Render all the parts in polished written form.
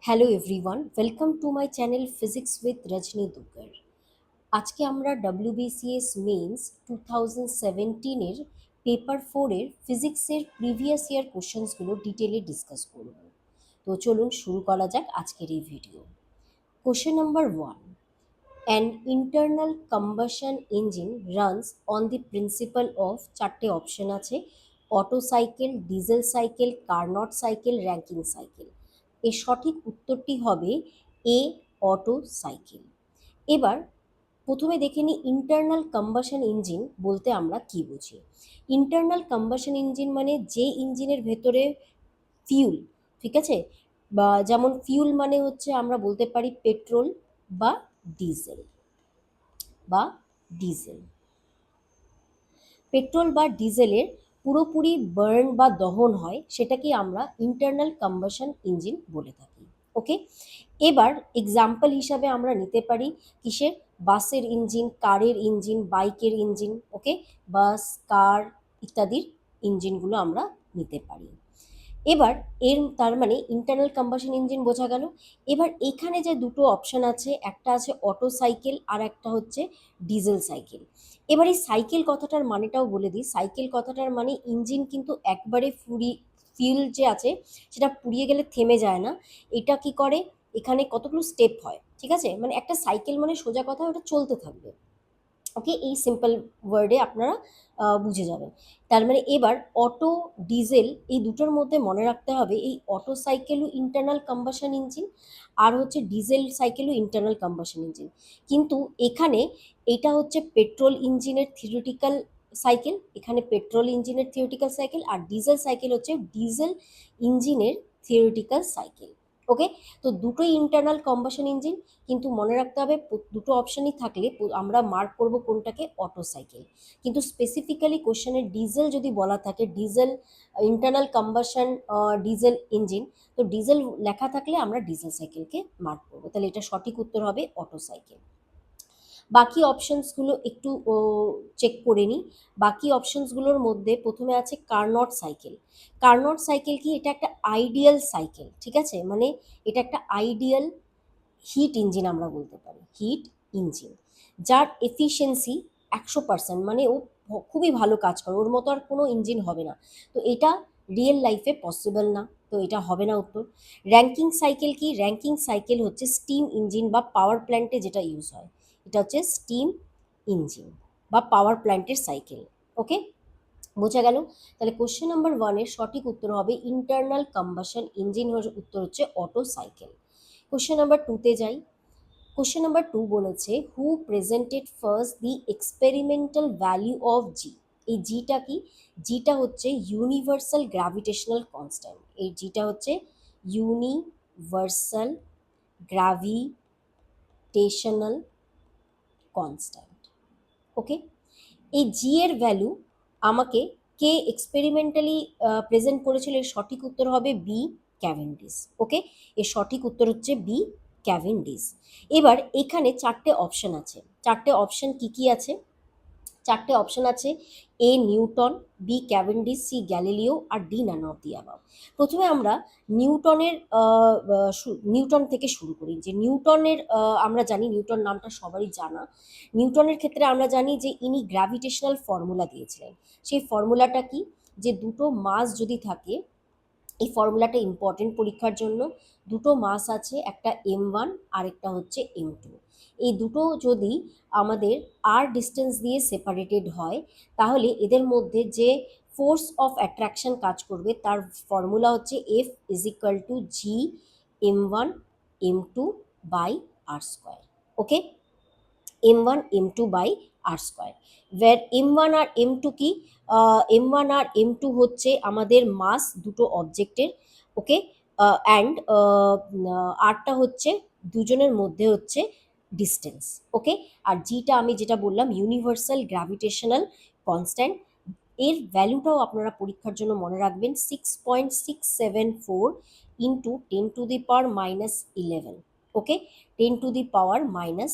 Hello everyone, welcome to my channel physics with Rajani Duggar. আজকে আমরা WBCS mains 2017-এর paper 4-এর ফিজিক্সের প্রিভিয়াস ইয়ার কোশ্চেন্সগুলো ডিটেলে ডিসকাস করব। তো চলুন শুরু করা যাক আজকের এই video. Question number 1, an internal combustion engine runs on the principal of, চারটে অপশন আছে, auto cycle, diesel cycle, Carnot cycle, ranking cycle. এর সঠিক উত্তরটি হবে এ, অটো সাইকেল। এবার প্রথমে দেখে নিই ইন্টারনাল কম্বাশন ইঞ্জিন বলতে আমরা কি বুঝি। ইন্টারনাল কম্বাশন ইঞ্জিন মানে যে ইঞ্জিনের ভেতরে ফিউল, ঠিক আছে, বা যেমন ফিউল মানে হচ্ছে আমরা বলতে পারি পেট্রোল বা ডিজেল বা ডিজেল পেট্রোল বা ডিজেলের পুরোপুরি বার্ন বা দহন হয়, সেটাকে আমরা ইন্টারনাল কম্বাশন ইঞ্জিন বলে থাকি। ওকে, এবার এক্সাম্পল হিসাবে আমরা নিতে পারি কিসের, বাসের ইঞ্জিন, কারের ইঞ্জিন, বাইকের ইঞ্জিন। ওকে, বাস, কার ইত্যাদির ইঞ্জিনগুলো আমরা নিতে পারি। এবার তার মানে ইন্টারনাল কম্বাশন ইঞ্জিন বোঝা গেল। এবার এখানে যে দুটো অপশন আছে, একটা আছে অটো সাইকেল আর একটা হচ্ছে ডিজেল সাইকেল। এবার এই সাইকেল কথাটার মানেটাও বলে দিই। সাইকেল কথাটার মানে ইঞ্জিন কিন্তু একবারে ফিউল যে আছে সেটা পুড়িয়ে গেলে থেমে যায় না। এটা কি করে, এখানে কতগুলো স্টেপ হয়, ঠিক আছে, মানে একটা সাইকেল মানে সোজা কথা ওটা চলতে থাকবে। ওকে, এই সিম্পল ওয়ার্ডে আপনারা বুঝে যাবেন। তার মানে এবার অটো ডিজেল এই দুটোর মধ্যে মনে রাখতে হবে, এই অটো সাইকেলও ইন্টারনাল কম্বাশন ইঞ্জিন আর হচ্ছে ডিজেল সাইকেলও ইন্টারনাল কম্বাশন ইঞ্জিন। কিন্তু এখানে এটা হচ্ছে পেট্রোল ইঞ্জিনের থিওরিটিক্যাল সাইকেল, এখানে পেট্রোল ইঞ্জিনের থিওরিটিক্যাল সাইকেল, আর ডিজেল সাইকেল হচ্ছে ডিজেল ইঞ্জিনের থিওরিটিক্যাল সাইকেল। ওকে, তো দুটোই ইন্টারনাল কম্বাশন ইঞ্জিন, কিন্তু মনে রাখতে হবে দুটো অপশনই থাকলে আমরা মার্ক করব কোনটাকে, অটো সাইকেল। কিন্তু স্পেসিফিক্যালি কোশ্চেনে ডিজেল যদি বলা থাকে, diesel internal combustion diesel engine, তো ডিজেল লেখা থাকলে আমরা ডিজেল সাইকেলকে মার্ক করবো। তাহলে এটা সঠিক উত্তর হবে অটো সাইকেল। বাকি অপশনসগুলো একটু চেক করে নিই। বাকি অপশনসগুলোর মধ্যে প্রথমে আছে কার্নট সাইকেল। কার্নট সাইকেল কি, এটা একটা আইডিয়াল সাইকেল, ঠিক আছে, মানে এটা একটা আইডিয়াল হিট ইঞ্জিন আমরা বলতে পারি, হিট ইঞ্জিন, যার এফিসিয়েন্সি 100%, মানে ও খুবই ভালো কাজ করে, ওর মতো আর কোনো ইঞ্জিন হবে না। তো এটা রিয়েল লাইফে পসিবল না, তো এটা হবে না উত্তর। র্যাঙ্কিং সাইকেল কি, র্যাঙ্কিং সাইকেল হচ্ছে স্টিম ইঞ্জিন বা পাওয়ার প্ল্যান্টে যেটা ইউজ হয়, এটা হচ্ছে স্টিম ইঞ্জিন বা পাওয়ার প্ল্যান্টের সাইকেল। ওকে, বোঝা গেল। তাহলে কোশ্চেন নাম্বার 1-এর সঠিক উত্তর হবে ইন্টারনাল কম্বাশন ইঞ্জিন, উত্তর হচ্ছে অটো সাইকেল। কোশ্চেন নাম্বার 2-তে যাই। কোশ্চেন নাম্বার 2 বলেছে, who presented first the experimental value of G. এই জিটা কি, জিটা হচ্ছে ইউনিভার্সাল গ্র্যাভিটেশনাল কনস্ট্যান্ট। এই জিটা হচ্ছে ইউনিভার্সাল গ্র্যাভিটেশনাল কনস্ট্যান্ট। ওকে, এই জি এর ভ্যালু আমাকে কে এক্সপেরিমেন্টালি প্রেজেন্ট করেছিল, এর সঠিক উত্তর হবে বি, ক্যাভেন্ডিস। ওকে, এর সঠিক উত্তর হচ্ছে বি, ক্যাভেন্ডিস। এবার এখানে চারটে অপশন আছে, চারটে অপশন কি কি আছে, চারটে অপশন আছে, A Newton, B Cavendish, C Galileo, আর D none of the above. প্রথমে আমরা নিউটনের নিউটন থেকে শুরু করি। যে নিউটনের আমরা জানি, নিউটন নামটা সবারই জানা। নিউটনের ক্ষেত্রে আমরা জানি যে ইনি গ্র্যাভিটেশনাল ফর্মুলা দিয়েছিলেন। সেই ফর্মুলাটা কি, যে দুটো মাস যদি থাকে, এই ফর্মুলাটা ইম্পর্টেন্ট পরীক্ষার জন্য, দুটো মাস আছে, একটা M1 আর একটা হচ্ছে M2। এই দুটো যদি আমাদের আর ডিস্টেন্স দিয়ে সেপারেটেড হয়, তাহলে এদের মধ্যে যে ফোর্স অফ অ্যাট্রাকশন কাজ করবে তার ফর্মুলা হচ্ছে F is equal to G M1 M2 by R square. Okay, M1 M2 by R square, where M1 আর M2 কি, M1 আর M2 হচ্ছে আমাদের মাস দুটো অবজেক্টের। ওকে, অ্যান্ড আরটা হচ্ছে দুজনের মধ্যে হচ্ছে ডিস্টেন্স। ওকে, আর জিটা আমি যেটা বললাম ইউনিভার্সাল গ্র্যাভিটেশনাল কনস্ট্যান্ট, এর ভ্যালুটাও আপনারা পরীক্ষার জন্য মনে রাখবেন, 6.674 ইন্টু 10⁻11। ওকে, 10⁻11,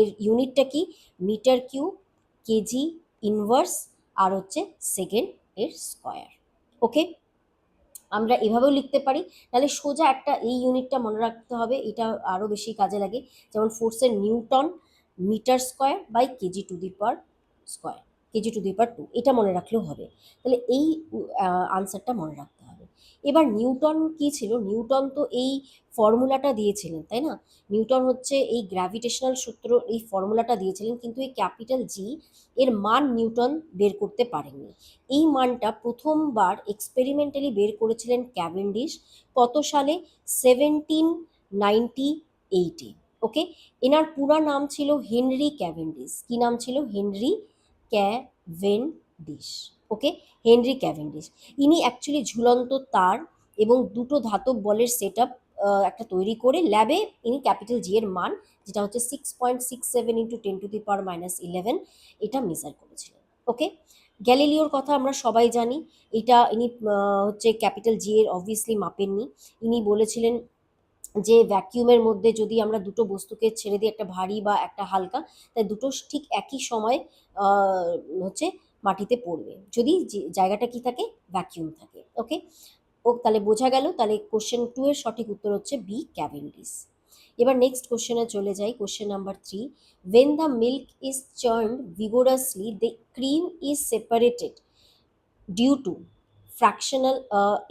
এর ইউনিটটা কি, মিটার কিউব, কেজি ইনভার্স, আর হচ্ছে সেকেন্ড এর স্কোয়ার। ওকে, আমরা এভাবেও লিখতে পারি, তাহলে সোজা একটা এই ইউনিটটা মনে রাখতে হবে, এটা আরও বেশি কাজে লাগে। যেমন ফোর্সের newton metre square by kg to the power square, kg to the power 2, এটা মনে রাখলেও হবে। তাহলে এই আনসারটা মনে রাখতে হবে। এবার নিউটন কি ছিল, নিউটন তো এই ফর্মুলাটা দিয়েছিলেন, তাই না? নিউটন হচ্ছে এই গ্র্যাভিটেশনাল সূত্র, এই ফর্মুলাটা দিয়েছিলেন, কিন্তু এই ক্যাপিটাল জি এর মান নিউটন বের করতে পারেননি। এই মানটা প্রথমবার এক্সপেরিমেন্টালি বের করেছিলেন ক্যাভেন্ডিশ, কত সালে? 1798-এ। ওকে, এনার পুরা নাম ছিল হেনরি ক্যাভেন্ডিশ। কি নাম ছিল? Henry Cavendish. Okay, Henry Cavendish. ইনি অ্যাকচুয়ালি ঝুলন্ত তার এবং দুটো ধাতব বলের সেট আপ একটা তৈরি করে ল্যাবে ইনি ক্যাপিটাল জি এর মান, যেটা হচ্ছে 6.67 ইন্টু 10⁻11, এটা মেজার করেছিলেন। ওকে, গ্যালিলিওর কথা আমরা সবাই জানি। এটা ইনি হচ্ছে ক্যাপিটাল জি এর অবভিয়াসলি মাপেননি। ইনি বলেছিলেন যে ভ্যাকিউমের মধ্যে যদি আমরা দুটো বস্তুকে ছেড়ে দিই, একটা ভারী বা একটা হালকা, তাই দুটো ঠিক একই সময় হচ্ছে মাটিতে পড়বে, যদি জায়গাটা কি থাকে, ভ্যাকিউম থাকে। ওকে, ও তাহলে বোঝা গেল। তাহলে কোশ্চেন 2 এর সঠিক উত্তর হচ্ছে বি, ক্যাভেন্ডিশ। এবার নেক্সট কোশ্চেনে চলে যাই, question number 3। when the milk is churned vigorously the cream is separated due to fractional,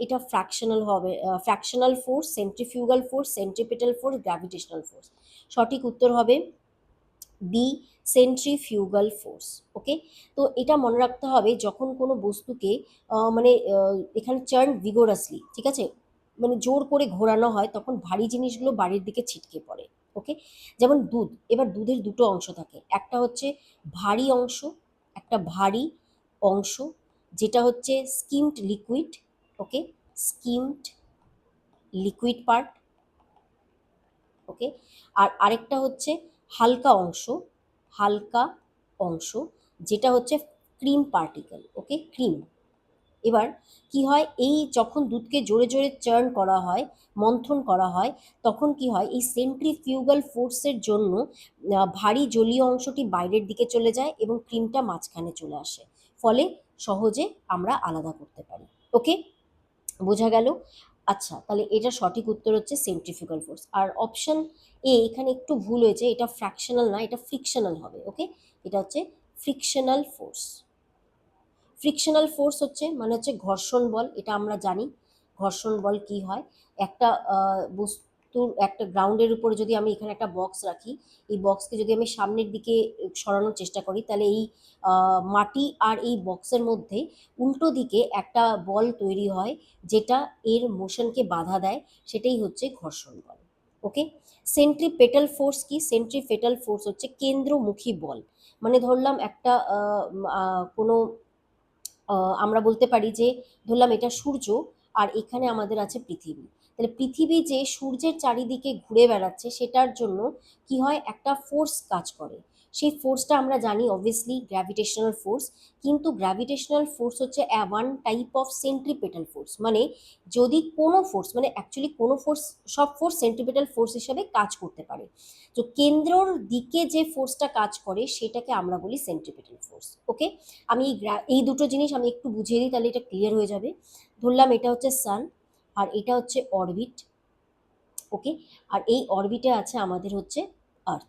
এটা ফ্র্যাকশনাল হবে, fractional force, centrifugal force, centripetal force, gravitational force. সঠিক উত্তর হবে বি, সেন্ট্রিফিউগাল ফোর্স। ওকে, তো এটা মনে রাখতে হবে যখন কোনো বস্তুকে মানে এখানে চার্ন ভিগোরাসলি, ঠিক আছে, মানে জোর করে ঘোরানো হয়, তখন ভারী জিনিসগুলো বাড়ির দিকে ছিটকে পড়ে। ওকে, যেমন দুধ। এবার দুধের দুটো অংশ থাকে, একটা হচ্ছে ভারী অংশ, একটা ভারী অংশ, যেটা হচ্ছে স্কিমড লিকুইড। ওকে, স্কিমড লিকুইড পার্ট। ওকে, আর আরেকটা হচ্ছে হালকা অংশ, হালকা অংশ, যেটা হচ্ছে ক্রিম পার্টিকেল। ওকে, ক্রিম। এবার কি হয়, এই যখন দুধকে জোরে জোরে চার্ন করা হয়, মন্থন করা হয়, তখন কি হয়, এই সেন্ট্রিফিউগাল ফোর্সের জন্য ভারী জলীয় অংশটি বাইরের দিকে চলে যায় এবং ক্রিমটা মাঝখানে চলে আসে, ফলে সহজে আমরা আলাদা করতে পারি। ওকে, বোঝা গেল? আচ্ছা, তাহলে এটা সঠিক উত্তর হচ্ছে সেন্ট্রিফিউগাল ফোর্স। আর অপশন এ এখানে একটু ভুল হয়েছে, এটা ফ্র্যাকশনাল না, এটা ফ্রিকশনাল হবে। ওকে, এটা হচ্ছে ফ্রিকশনাল ফোর্স। ফ্রিকশনাল ফোর্স হচ্ছে মানে হচ্ছে ঘর্ষণ বল, এটা আমরা জানি। ঘর্ষণ বল কি হয়, একটা বস্তুর একটা গ্রাউন্ডের উপরে যদি আমি এখানে একটা বক্স রাখি, এই বক্সকে যদি আমি সামনের দিকে সরানোর চেষ্টা করি, তাহলে এই মাটি আর এই বক্সের মধ্যে উল্টো দিকে একটা বল তৈরি হয়, যেটা এর মোশনকে বাধা দেয়, সেটাই হচ্ছে ঘর্ষণ বল। ওকে, সেন্ট্রিপেটাল ফোর্স কি? সেন্ট্রিপেটাল ফোর্স হচ্ছে কেন্দ্রমুখী বল। মানে ধরলাম একটা কোনো আমরা বলতে পারি যে ধরলাম এটা সূর্য, আর এখানে আমাদের আছে পৃথিবী। তাহলে পৃথিবী যে সূর্যের চারিদিকে ঘুরে বেড়াচ্ছে, সেটার জন্য কি হয়, একটা ফোর্স কাজ করে। সেই ফোর্সটা আমরা জানি অবভিয়াসলি গ্র্যাভিটেশনাল ফোর্স। কিন্তু গ্র্যাভিটেশনাল ফোর্স হচ্ছে one type of centripetal force. মানে যদি কোনো ফোর্স, মানে অ্যাকচুয়ালি কোনো ফোর্স, সব ফোর্স সেন্ট্রিপেটাল ফোর্স হিসেবে কাজ করতে পারে, তো কেন্দ্রর দিকে যে ফোর্সটা কাজ করে সেটাকে আমরা বলি সেন্ট্রিপেটাল ফোর্স। ওকে, আমি এই দুটো জিনিস আমি একটু বুঝিয়ে দিই, তাহলে এটা ক্লিয়ার হয়ে যাবে। ধরলাম এটা হচ্ছে সান, আর এটা হচ্ছে অরবিট। ওকে, আর এই অরবিটে আছে আমাদের হচ্ছে আর্থ।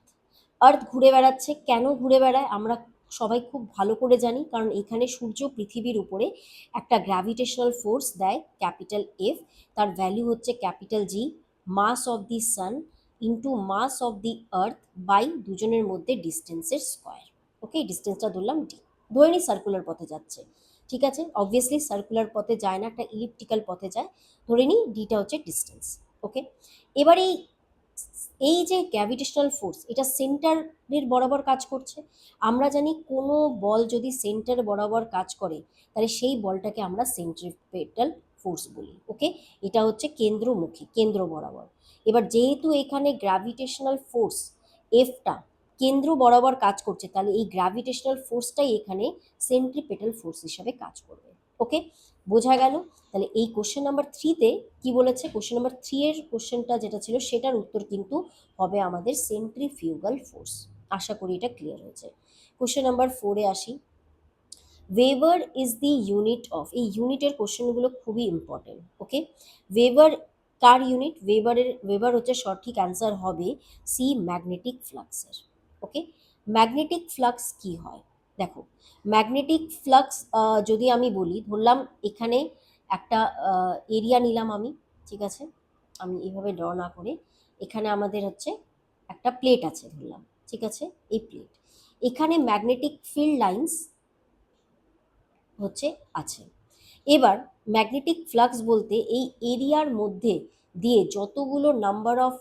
আর্থ ঘুরে বেড়াচ্ছে, কেন ঘুরে বেড়ায় আমরা সবাই খুব ভালো করে জানি, কারণ এখানে সূর্য পৃথিবীর উপরে একটা গ্র্যাভিটেশনাল ফোর্স দেয় ক্যাপিটাল এফ, তার ভ্যালু হচ্ছে capital G, mass of the sun into mass of the earth by দুজনের মধ্যে ডিস্টেন্সের স্কোয়ার। ওকে, ডিস্টেন্সটা ধরলাম ডি। ধরে নিই সার্কুলার পথে যাচ্ছে, ঠিক আছে, অবভিয়াসলি সার্কুলার পথে যায় না, একটা ইলিপ্টিক্যাল পথে যায়, ধরে নিই ডিটা হচ্ছে ডিস্টেন্স। ওকে, এবার এই যে গ্র্যাভিটেশনাল ফোর্স, এটা সেন্টারের বরাবর কাজ করছে। আমরা জানি কোনো বল যদি সেন্টার বরাবর কাজ করে, তাহলে সেই বলটাকে আমরা সেন্ট্রিপেটাল ফোর্স বলি। ওকে, এটা হচ্ছে কেন্দ্রমুখী, কেন্দ্র বরাবর। এবার যেহেতু এখানে গ্র্যাভিটেশনাল ফোর্স এফটা কেন্দ্র বরাবর কাজ করছে, তাহলে এই গ্র্যাভিটেশনাল ফোর্সটাই এখানে সেন্ট্রিপেটাল ফোর্স হিসাবে কাজ করবে। ওকে, বোঝা গেল? তাহলে এই কোশ্চেন নাম্বার 3-তে কি বলেছে, কোশ্চেন নাম্বার 3 এর কোশ্চেনটা যেটা ছিল, সেটার উত্তর কিন্তু হবে আমাদের সেন্ট্রিফিউগাল ফোর্স। আশা করি এটা ক্লিয়ার হয়েছে। কোশ্চেন নাম্বার 4-এ আসি। Weber is the unit of, এই ইউনিটের কোশ্চেনগুলো খুবই ইম্পর্টেন্ট। ওকে, ওয়েভার কার ইউনিট? ওয়েভার হচ্ছে সঠিক অ্যান্সার হবে সি, ম্যাগনেটিক ফ্লাক্সের। ওকে, ম্যাগনেটিক ফ্লাক্স কি হয় দেখো, ম্যাগনেটিক ফ্লাক্স যদি আমি বলি, ধরলাম এখানে একটা এরিয়া নিলাম আমি, ঠিক আছে, আমি এইভাবে ড্র না করে, এখানে আমাদের হচ্ছে একটা প্লেট আছে ধরলাম, ঠিক আছে, এই প্লেট, এখানে ম্যাগনেটিক ফিল্ড লাইন্স হচ্ছে আছে। এবার ম্যাগনেটিক ফ্লাক্স বলতে এই এরিয়ার মধ্যে দিয়ে যতগুলো number of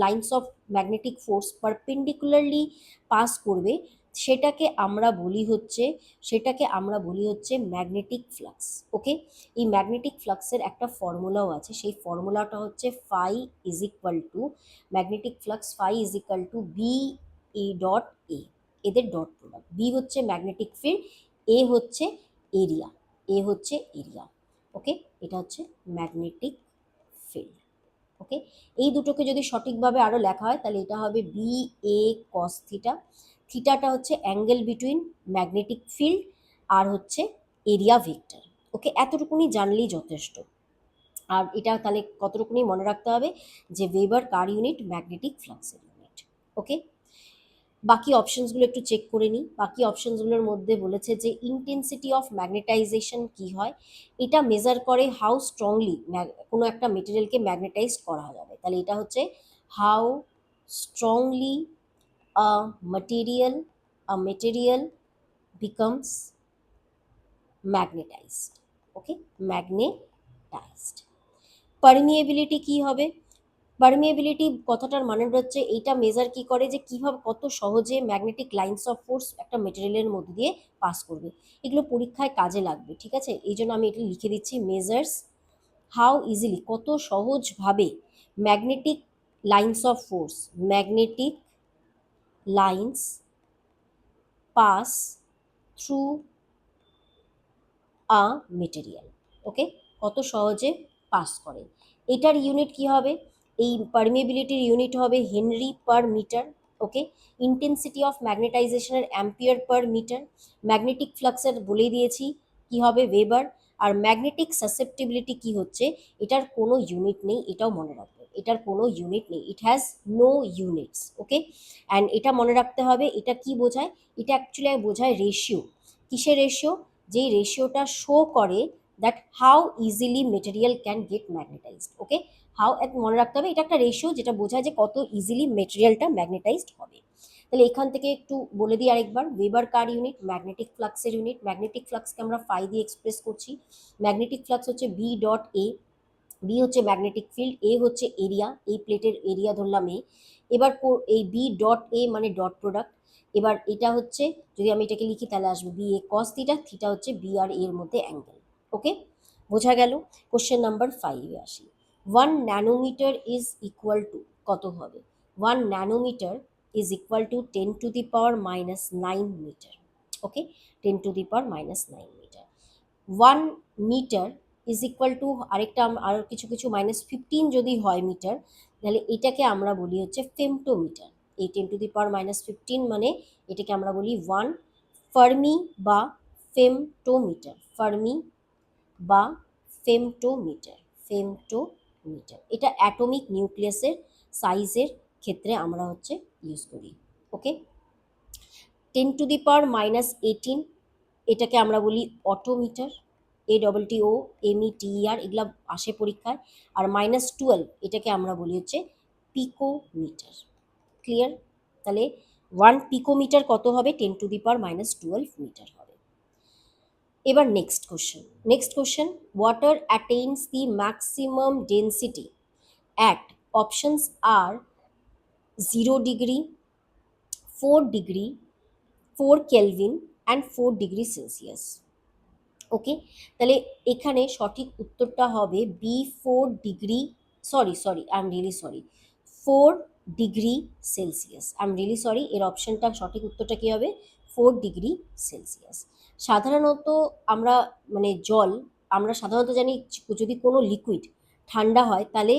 lines of magnetic force perpendicularly pass করবে, সেটাকে আমরা বলি হচ্ছে ম্যাগনেটিক ফ্লাক্স। ওকে, এই ম্যাগনেটিক ফ্লাক্সের একটা ফর্মুলাও আছে, সেই ফর্মুলাটা হচ্ছে phi is equal to, magnetic flux phi is equal to B E dot A, এদের ডট প্রোডাক্ট। বি হচ্ছে ম্যাগনেটিক ফিল্ড, এ হচ্ছে এরিয়া, এরিয়া। ওকে, এটা হচ্ছে ম্যাগনেটিক ফিল্ড। ওকে, এই দুটোকে যদি সঠিকভাবে আরো লেখা হয় তাহলে এটা হবে বি এ কস থিটা, থিটাটা হচ্ছে অ্যাঙ্গেল বিটুইন ম্যাগনেটিক ফিল্ড আর হচ্ছে এরিয়া ভেক্টর। ওকে, এতটুকুনি জানলেই যথেষ্ট। আর এটা তাহলে কতটুকুনি মনে রাখতে হবে যে ওয়েবার কার ইউনিট? ম্যাগনেটিক ফ্লাক্সের ইউনিট। ওকে, বাকি অপশনসগুলো একটু চেক করে নিই। বাকি অপশনসগুলোর মধ্যে বলেছে যে ইন্টেন্সিটি অফ ম্যাগনেটাইজেশন কি হয়, এটা মেজার করে হাউ স্ট্রংলি কোনো একটা মেটেরিয়ালকে ম্যাগনেটাইজ করা যাবে। তাহলে এটা হচ্ছে how strongly a material becomes ম্যাগনেটাইজড। Okay, ম্যাগনেটাইজড। Permeability কি হবে? পারমিয়েবিলিটি কথাটার মানে হচ্ছে এইটা মেজার কি করে যে কিভাবে কত সহজে ম্যাগনেটিক লাইন্স অফ ফোর্স একটা মেটেরিয়ালের মধ্যে দিয়ে পাস করবে। এগুলো পরীক্ষায় কাজে লাগবে, ঠিক আছে, এই জন্য আমি এটা লিখে দিচ্ছি, মেজার্স হাউ ইজিলি, কত সহজভাবে magnetic lines of force, magnetic lines pass through a material. Okay, কত সহজে পাস করে। এটার ইউনিট কি হবে? এই পারমিয়েবিলিটির ইউনিট হবে henry per metre. Okay, intensity of ম্যাগনেটাইজেশনের অ্যাম্পিয়ার পার মিটার। ম্যাগনেটিক ফ্লাক্সের বলে দিয়েছি কি হবে, ওয়েবার। আর ম্যাগনেটিক সাসেপ্টিবিলিটি কি হচ্ছে, এটার কোনো ইউনিট নেই, এটাও মনে রাখবে, এটার কোনো ইউনিট নেই, it has no units. Okay, and এটা মনে রাখতে হবে, এটা কি বোঝায়? এটা অ্যাকচুয়ালি বোঝায় রেশিও। কিসের রেশিও? যেই রেশিওটা শো করে that how easily material can get ম্যাগনেটাইজড। Okay, how, মনে রাখতে হবে এটা একটা রেশিও যেটা বোঝায় যে কত ইজিলি মেটেরিয়ালটা ম্যাগনেটাইজড হবে। তাহলে এখান থেকে একটু বলে দিই আরেকবার, ওয়েবার কার ইউনিট? ম্যাগনেটিক ফ্লাক্সের ইউনিট। ম্যাগনেটিক ফ্লাক্সকে আমরা ফাই দিয়ে এক্সপ্রেস করছি। ম্যাগনেটিক ফ্লাক্স হচ্ছে বি ডট এ, বি হচ্ছে ম্যাগনেটিক ফিল্ড, এ হচ্ছে এরিয়া, এই প্লেটের এরিয়া ধরলাম এ। এবার এই বি ডট এ মানে ডট প্রোডাক্ট। এবার এটা হচ্ছে, যদি আমি এটাকে লিখি তাহলে আসবে B A cos theta, theta হচ্ছে বি আর এর মধ্যে অ্যাঙ্গেল। ওকে, বোঝা গেল। কোশ্চেন নাম্বার 5 আসি। 1 ন্যানোমিটার ইজ ইকুয়াল টু কত হবে? 1 nanometre is equal to 10⁻⁻9 metre. Okay, 10⁻⁻9 metre. 1 metre is equal to আরেকটা আরো কিছু কিছু -15 যদি হয় মিটার, তাহলে এটাকে আমরা বলি হচ্ছে ফেমটোমিটার। এই 10⁻⁻15 মানে এটাকে আমরা বলি 1 ফার্মি বা ফেমটোমিটার। ফার্মি বা ফেমটোমিটার, ফেমটোমিটার। এটা অ্যাটমিক নিউক্লিয়াসের সাইজের ক্ষেত্রে আমরা হচ্ছে ইউজ করি। ওকে, 10⁻⁻18 এটাকে আমরা বলি অটোমিটার, ATTOMETER, এগুলা আসে পরীক্ষায়। আর -12 এটাকে আমরা বলি হচ্ছে পিকোমিটার। ক্লিয়ার? তাহলে 1 পিকোমিটার কত হবে? 10⁻12 মিটার হবে। এবার next question, water attains the maximum density at, options are 0 degree, 4 degree, 4 kelvin and 4 degree Celsius. Okay, তাহলে এখানে সঠিক উত্তরটা হবে B4 degree, sorry I am really sorry, 4 degree Celsius. I am really sorry, এর অপশনটা সঠিক উত্তরটা কি হবে? 4 ডিগ্রি সেলসিয়াস। সাধারণত আমরা জল আমরা সাধারণত জানি যদি কোনো লিকুইড ঠান্ডা হয় তাহলে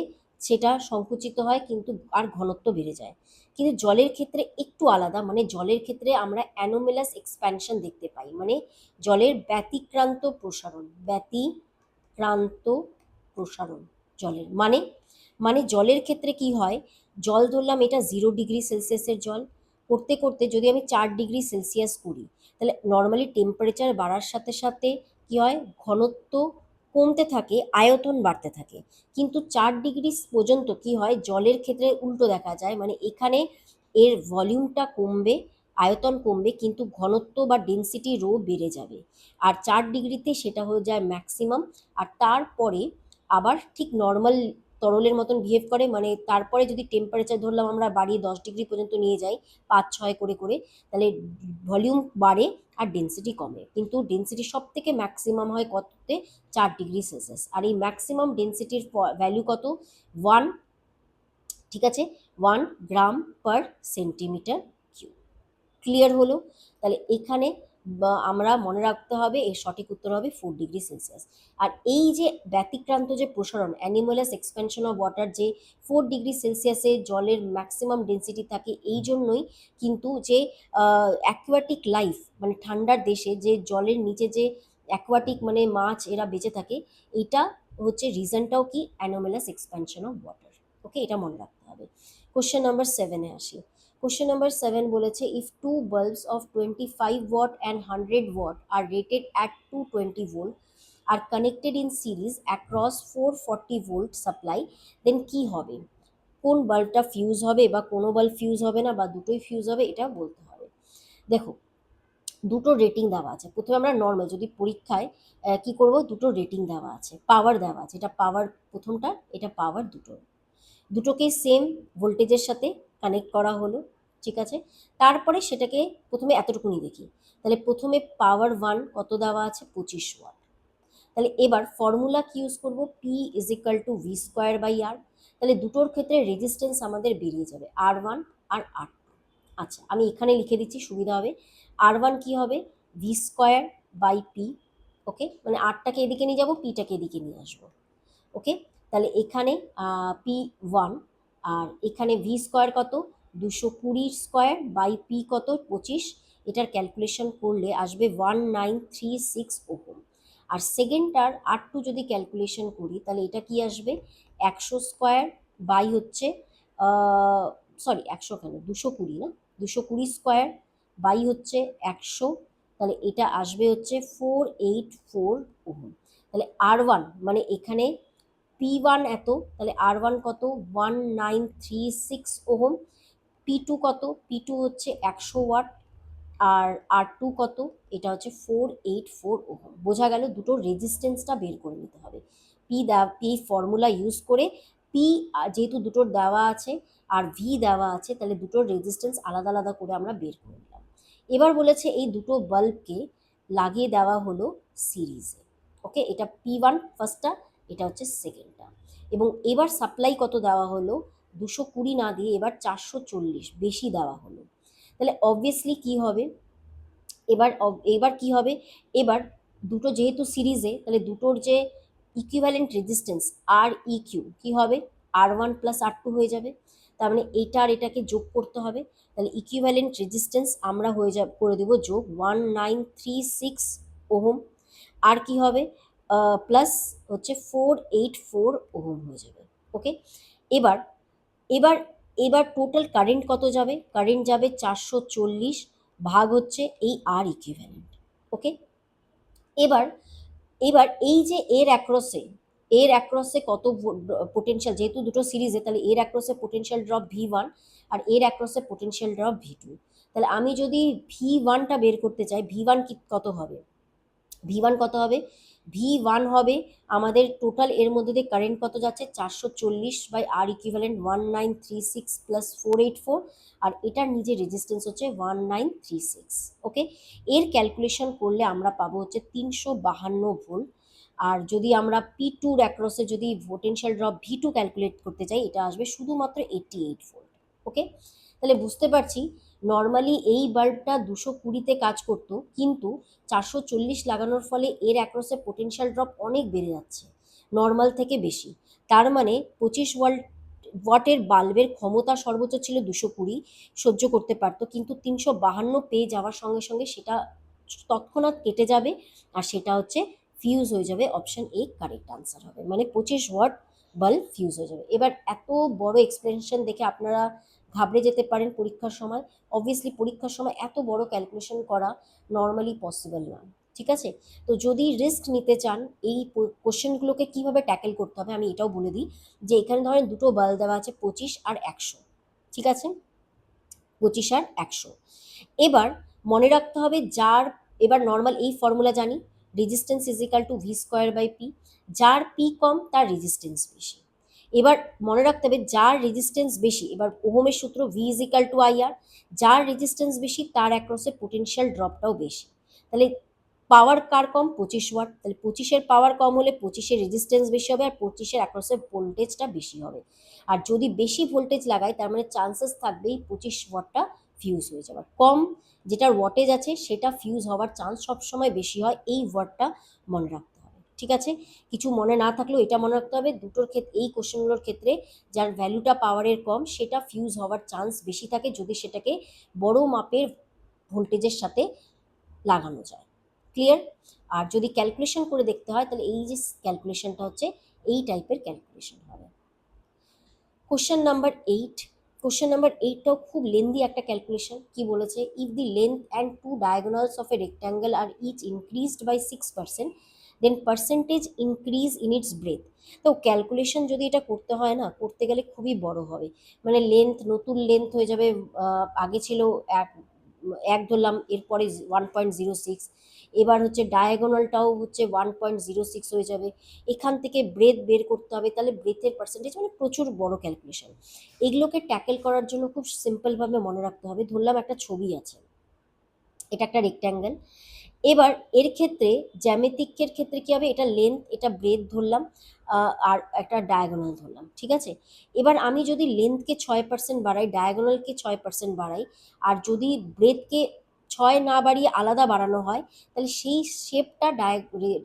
সেটা সংকুচিত হয় কিন্তু আর ঘনত্ব বেড়ে যায়। কিন্তু জলের ক্ষেত্রে একটু আলাদা, মানে জলের ক্ষেত্রে আমরা অ্যানোমেলাস এক্সপ্যানশন দেখতে পাই, মানে জলের ব্যতিক্রান্ত প্রসারণ, ব্যতিক্রান্ত প্রসারণ জলের মানে, জলের ক্ষেত্রে কি হয়, জল ধরলাম এটা 0 ডিগ্রি সেলসিয়াসের জল, করতে করতে যদি আমি 4 ডিগ্রি সেলসিয়াস করি, তাহলে নর্মালি টেম্পারেচার বাড়ার সাথে সাথে কি হয়, ঘনত্ব কমতে থাকে, আয়তন বাড়তে থাকে। কিন্তু 4 ডিগ্রি পর্যন্ত কি হয়, জলের ক্ষেত্রে উল্টো দেখা যায়, মানে এখানে এর ভলিউমটা কমবে, আয়তন কমবে, কিন্তু ঘনত্ব বা ডেন্সিটি রো বেড়ে যাবে। আর 4 ডিগ্রিতে সেটা হয়ে যায় ম্যাক্সিমাম। আর তারপরে আবার ঠিক নর্মাল তরলের মতন বিহেভ করে, মানে তারপরে যদি টেম্পারেচার ধরলাম আমরা বাড়িয়ে 10 ডিগ্রি পর্যন্ত নিয়ে যাই, 5-6 করে করে, তাহলে ভলিউম বাড়ে আর ডেন্সিটি কমে। কিন্তু ডেন্সিটি সব থেকে ম্যাক্সিমাম হয় কততে, 4 ডিগ্রি সেলসিয়াস। আর এই ম্যাক্সিমাম ডেন্সিটির ভ্যালু কত, 1, ঠিক আছে, 1 গ্রাম/সেন্টিমিটার কিউব। ক্লিয়ার হলো? তাহলে এখানে আমরা মনে রাখতে হবে, এর সঠিক উত্তর হবে 4 ডিগ্রি সেলসিয়াস। আর এই যে ব্যতিক্রান্ত যে প্রসারণ, অ্যানিমালাস এক্সপেনশন অফ ওয়াটার, যে 4 ডিগ্রি সেলসিয়াসে জলের ম্যাক্সিমাম ডেন্সিটি থাকে, এই জন্যই কিন্তু যে অ্যাকুয়াটিক লাইফ, মানে ঠান্ডার দেশে যে জলের নিচে যে অ্যাকুয়াটিক মানে মাছ এরা বেঁচে থাকে, এটা হচ্ছে রিজনটাও কি, অ্যানোমেলাস এক্সপেনশন অফ ওয়াটার। ওকে, এটা মনে রাখতে হবে। কোশ্চেন নাম্বার 7-এ আসি। Question number 7 বলেছে, if two bulbs of 25 watt and 100 watt are rated at 220 volt are connected in series across 440 volt supply, then কি হবে? কোন বাল্বটা ফিউজ হবে, বা কোনো বাল্ব ফিউজ হবে না, বা দুটোই ফিউজ হবে, এটা বলতে হবে। দেখো, দুটো রেটিং দেওয়া আছে। প্রথমে আমরা নর্মাল যদি পরীক্ষায় কি করব, দুটো রেটিং দেওয়া আছে, পাওয়ার দেওয়া আছে, এটা পাওয়ার প্রথমটা, এটা পাওয়ার দুটোকে সেম ভোল্টেজের সাথে কানেক্ট করা হলো, ঠিক আছে। তারপরে সেটাকে প্রথমে এতটুকুনি দেখি, তাহলে প্রথমে পাওয়ার 1 কত দেওয়া আছে, 25 ওয়াট। তাহলে এবার ফর্মুলা কি ইউজ করব, P = V²/R। তাহলে দুটোর ক্ষেত্রে রেজিস্ট্যান্স আমাদের বেরিয়ে যাবে, R1 আর R2। আচ্ছা, আমি এখানে লিখে দিচ্ছি, সুবিধা হবে। R1 কি হবে, V²/P। ওকে, মানে আরটাকে এদিকে নিয়ে যাবো, পিটাকে এদিকে নিয়ে আসবো। ওকে, তাহলে এখানে P1, আর এখানে V² কত, 220² / P কত, 25। এটার ক্যালকুলেশন করলে আসবে 1936 ওহম। আর সেকেন্ডটার R2 যদি ক্যালকুলেশন করি, তাহলে এটা কি আসবে, 100² হচ্ছে, সরি 100 কেন, 220 না, 220² হচ্ছে 100, তাহলে এটা আসবে হচ্ছে 484 ওহম। তাহলে R1 মানে এখানে P1 এত, তাহলে R1 কত, 1936 ওহম। P2 কত, P2 হচ্ছে 100 ওয়াট, আর R2 কত, এটা হচ্ছে 484 ওহম। বোঝা গেল, দুটোর রেজিস্ট্যান্সটা বের করে নিতে হবে। পি ফর্মুলা ইউজ করে, পি যেহেতু দুটোর দেওয়া আছে আর ভি দেওয়া আছে, তাহলে দুটোর রেজিস্ট্যান্স আলাদা আলাদা করে আমরা বের করে নিলাম। এবার বলেছে এই দুটো বাল্বকে লাগিয়ে দেওয়া হলো সিরিজে। ওকে, এটা P1 ফার্স্টটা, এটা হচ্ছে সেকেন্ডটা। এবং এবার সাপ্লাই কত দেওয়া হলো, 220 না দিয়ে এবার 440 বেশি দেওয়া হলো। তাহলে অবভিয়াসলি কি হবে, এবার কি হবে, এবার দুটো যেহেতু সিরিজে, তাহলে দুটোর যে ইকুইভ্যালেন্ট রেজিস্ট্যান্স REQ কি হবে, R1 + R2 হয়ে যাবে। তার মানে এটা আর এটাকে যোগ করতে হবে, তাহলে ইকুইভ্যালেন্ট রেজিস্ট্যান্স আমরা করে দেবো যোগ 1936 ওহম। আর কি হবে, প্লাস হচ্ছে 484 ওহম হয়ে যাবে। ওকে, এবার এবার এবার টোটাল কারেন্ট কত যাবে, কারেন্ট যাবে 440 ভাগ হচ্ছে এই আর ইকুইভ্যালেন্ট। ওকে, এবার এবার এই যে এর অ্যাক্রসে কত পোটেনশিয়াল, যেহেতু দুটো সিরিজে, তাহলে এর অ্যাক্রসে পোটেনশিয়াল ড্রপ V1 আর এর অ্যাক্রসে পোটেনশিয়াল ড্রপ V2। তাহলে আমি যদি V1টা বের করতে চাই, V1 কত হবে, V1 কত হবে, V1 হবে আমাদের টোটাল এর মধ্যে দিয়ে কারেন্ট কত যাচ্ছে, 440 বাই আর ইকুইভ্যালেন্ট 1936 প্লাস 484, আর এটার নিজের রেজিস্ট্যান্স হচ্ছে 1936। ওকে, এর ক্যালকুলেশন করলে আমরা পাবো হচ্ছে 352 ভোল্ট। আর যদি আমরা P2 অ্যাক্রসে যদি পোটেনশিয়াল ড্রপ V2 ক্যালকুলেট করতে চাই, এটা আসবে শুধুমাত্র 88 ভোল্ট। ওকে, তাহলে বুঝতে পারছি নর্মালি এই বাল্বটা 220-তে কাজ করতো, কিন্তু 440 লাগানোর ফলে এর অ্যাক্রসে পোটেনশিয়াল ড্রপ অনেক বেড়ে যাচ্ছে, নর্মাল থেকে বেশি। তার মানে 25 ওয়াটের বাল্বের ক্ষমতা সর্বোচ্চ ছিল 220, সহ্য করতে পারতো, কিন্তু 352 পেয়ে যাওয়ার সঙ্গে সঙ্গে সেটা তৎক্ষণাৎ কেটে যাবে, আর সেটা হচ্ছে ফিউজ হয়ে যাবে। অপশন এ কারেক্ট আনসার হবে, মানে 25 ওয়াট বাল্ব ফিউজ হয়ে যাবে। এবার এত বড় এক্সপ্লেনেশন দেখে আপনারা ঘাবড়ে যেতে পারেন পরীক্ষার সময়। অবভিয়াসলি পরীক্ষার সময় এত বড় ক্যালকুলেশন করা নর্মালি পসিবল না, ঠিক আছে? তো যদি রিস্ক নিতে চান এই কোশ্চেনগুলোকে কিভাবে ট্যাকেল করতে হবে আমি এটাও বলে দিই, যে এখানে ধরেন দুটো বাল্ব দেওয়া আছে 25 আর 100, ঠিক আছে? 25 আর 100। এবার মনে রাখতে হবে যার, এবার নর্মাল এই ফর্মুলা জানি, resistance is equal to V square by P, যার পি কম তার রেজিস্ট্যান্স বেশি। এবার মনে রাখতে হবে যার রেজিস্ট্যান্স বেশি, এবার ওহমের সূত্র V is equal to I R, যার রেজিস্ট্যান্স বেশি তার অ্যাক্রসে পোটেনশিয়াল ড্রপটাও বেশি। তাহলে পাওয়ার কার কম? 25 ওয়াট, তাহলে 25-এর পাওয়ার কম হলে 25-এর রেজিস্ট্যান্স বেশি হবে, আর 25-এর অ্যাক্রসে ভোল্টেজটা বেশি হবে। আর যদি বেশি ভোল্টেজ লাগাই তার মানে চান্সেস থাকবেই 25 ওয়াটটা ফিউজ হয়ে যাওয়ার। কম যেটার ওয়াটেজ আছে সেটা ফিউজ হওয়ার চান্স সবসময় বেশি হয়, এই ওয়ার্ডটা মনে রাখতে হবে, ঠিক আছে? কিছু মনে না থাকলেও এটা মনে রাখতে হবে, দুটোর ক্ষেত্রে এই কোশ্চেনগুলোর ক্ষেত্রে যার ভ্যালুটা পাওয়ারের কম সেটা ফিউজ হওয়ার চান্স বেশি থাকে যদি সেটাকে বড় মাপের ভোল্টেজের সাথে লাগানো যায়। ক্লিয়ার? আর যদি ক্যালকুলেশন করে দেখতে হয় তাহলে এই যে ক্যালকুলেশনটা হচ্ছে এই টাইপের ক্যালকুলেশন হবে। কোশ্চেন নাম্বার 8, কোশ্চেন নাম্বার 8টাও খুব লেন্দি একটা ক্যালকুলেশন। কি বলেছে? If the length and two diagonals of a rectangle are each increased by 6%, then percentage increase in its breadth. তো ক্যালকুলেশন যদি এটা করতে হয় না, করতে গেলে খুবই বড় হবে, মানে লেন্থ, নতুন লেন্থ হয়ে যাবে, আগে ছিল এক, এক ধরলাম, এরপরে 1.06, এবার হচ্ছে ডায়াগোনালটাও হচ্ছে 1.06 হয়ে যাবে, এখান থেকে ব্রেথ বের করতে হবে, তাহলে ব্রেথের পার্সেন্টেজ, মানে প্রচুর বড় ক্যালকুলেশন। এগুলোকে ট্যাকেল করার জন্য খুব সিম্পলভাবে মনে রাখতে হবে, ধরলাম একটা ছবি আছে, এটা একটা রেক্ট্যাঙ্গেল। এবার এর ক্ষেত্রে জ্যামিতিকের ক্ষেত্রে কি হবে, এটা লেন্থ, এটা ব্রেথ ধরলাম, আর একটা ডায়াগোনাল ধরলাম, ঠিক আছে? এবার আমি যদি লেন্থকে 6% বাড়াই, ডায়াগোনালকে 6% বাড়াই, আর যদি ব্রেথকে 6 না বাড়িয়ে আলাদা বাড়ানো হয়, তাহলে সেই শেপটা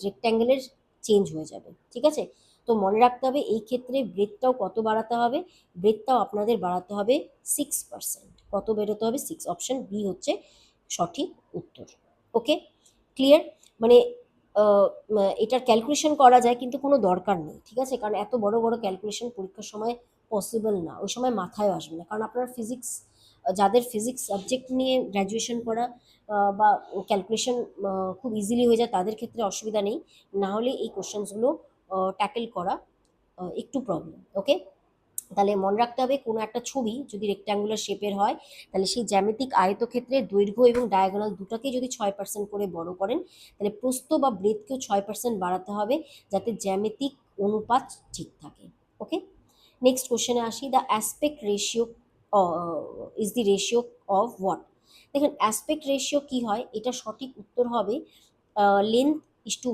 রেক্ট্যাঙ্গেলের চেঞ্জ হয়ে যাবে, ঠিক আছে? তো মনে রাখতে হবে এই ক্ষেত্রে ব্রেথটাও কত বাড়াতে হবে, ব্রেথটাও আপনাদের বাড়াতে হবে 6%। কত বেরোতে হবে? 6। অপশন বি হচ্ছে সঠিক উত্তর। ওকে, ক্লিয়ার? মানে এটার ক্যালকুলেশন করা যায় কিন্তু কোনো দরকার নেই, ঠিক আছে? কারণ এত বড় বড় ক্যালকুলেশন পরীক্ষার সময় পসিবল না, ওই সময় মাথায় আসবে না, কারণ আপনারা ফিজিক্স, যাদের ফিজিক্স সাবজেক্ট নিয়ে গ্র্যাজুয়েশন করা বা ক্যালকুলেশন খুব ইজিলি হয়ে যায় তাদের ক্ষেত্রে অসুবিধা নেই, না হলে এই কোশ্চেন্সগুলো ট্যাকেল করা একটু প্রবলেম। ওকে, তাহলে মনে রাখতে হবে কোনো একটা ছবি যদি রেক্ট্যাঙ্গুলার শেপের হয়, তাহলে সেই জ্যামিতিক আয়তক্ষেত্রের দৈর্ঘ্য এবং ডায়াগোনাল দুটাকেই যদি 6% করে বড় করেন, তাহলে প্রস্থ বা ব্রেথকেও 6% বাড়াতে হবে, যাতে জ্যামিতিক অনুপাত ঠিক থাকে। ওকে, নেক্সট কোশ্চেনে আসি। The aspect ratio is the ratio of what? দেখেন অ্যাসপেক্ট রেশিও কি হয়, এটা সঠিক উত্তর হবে লেন্থ ইস টু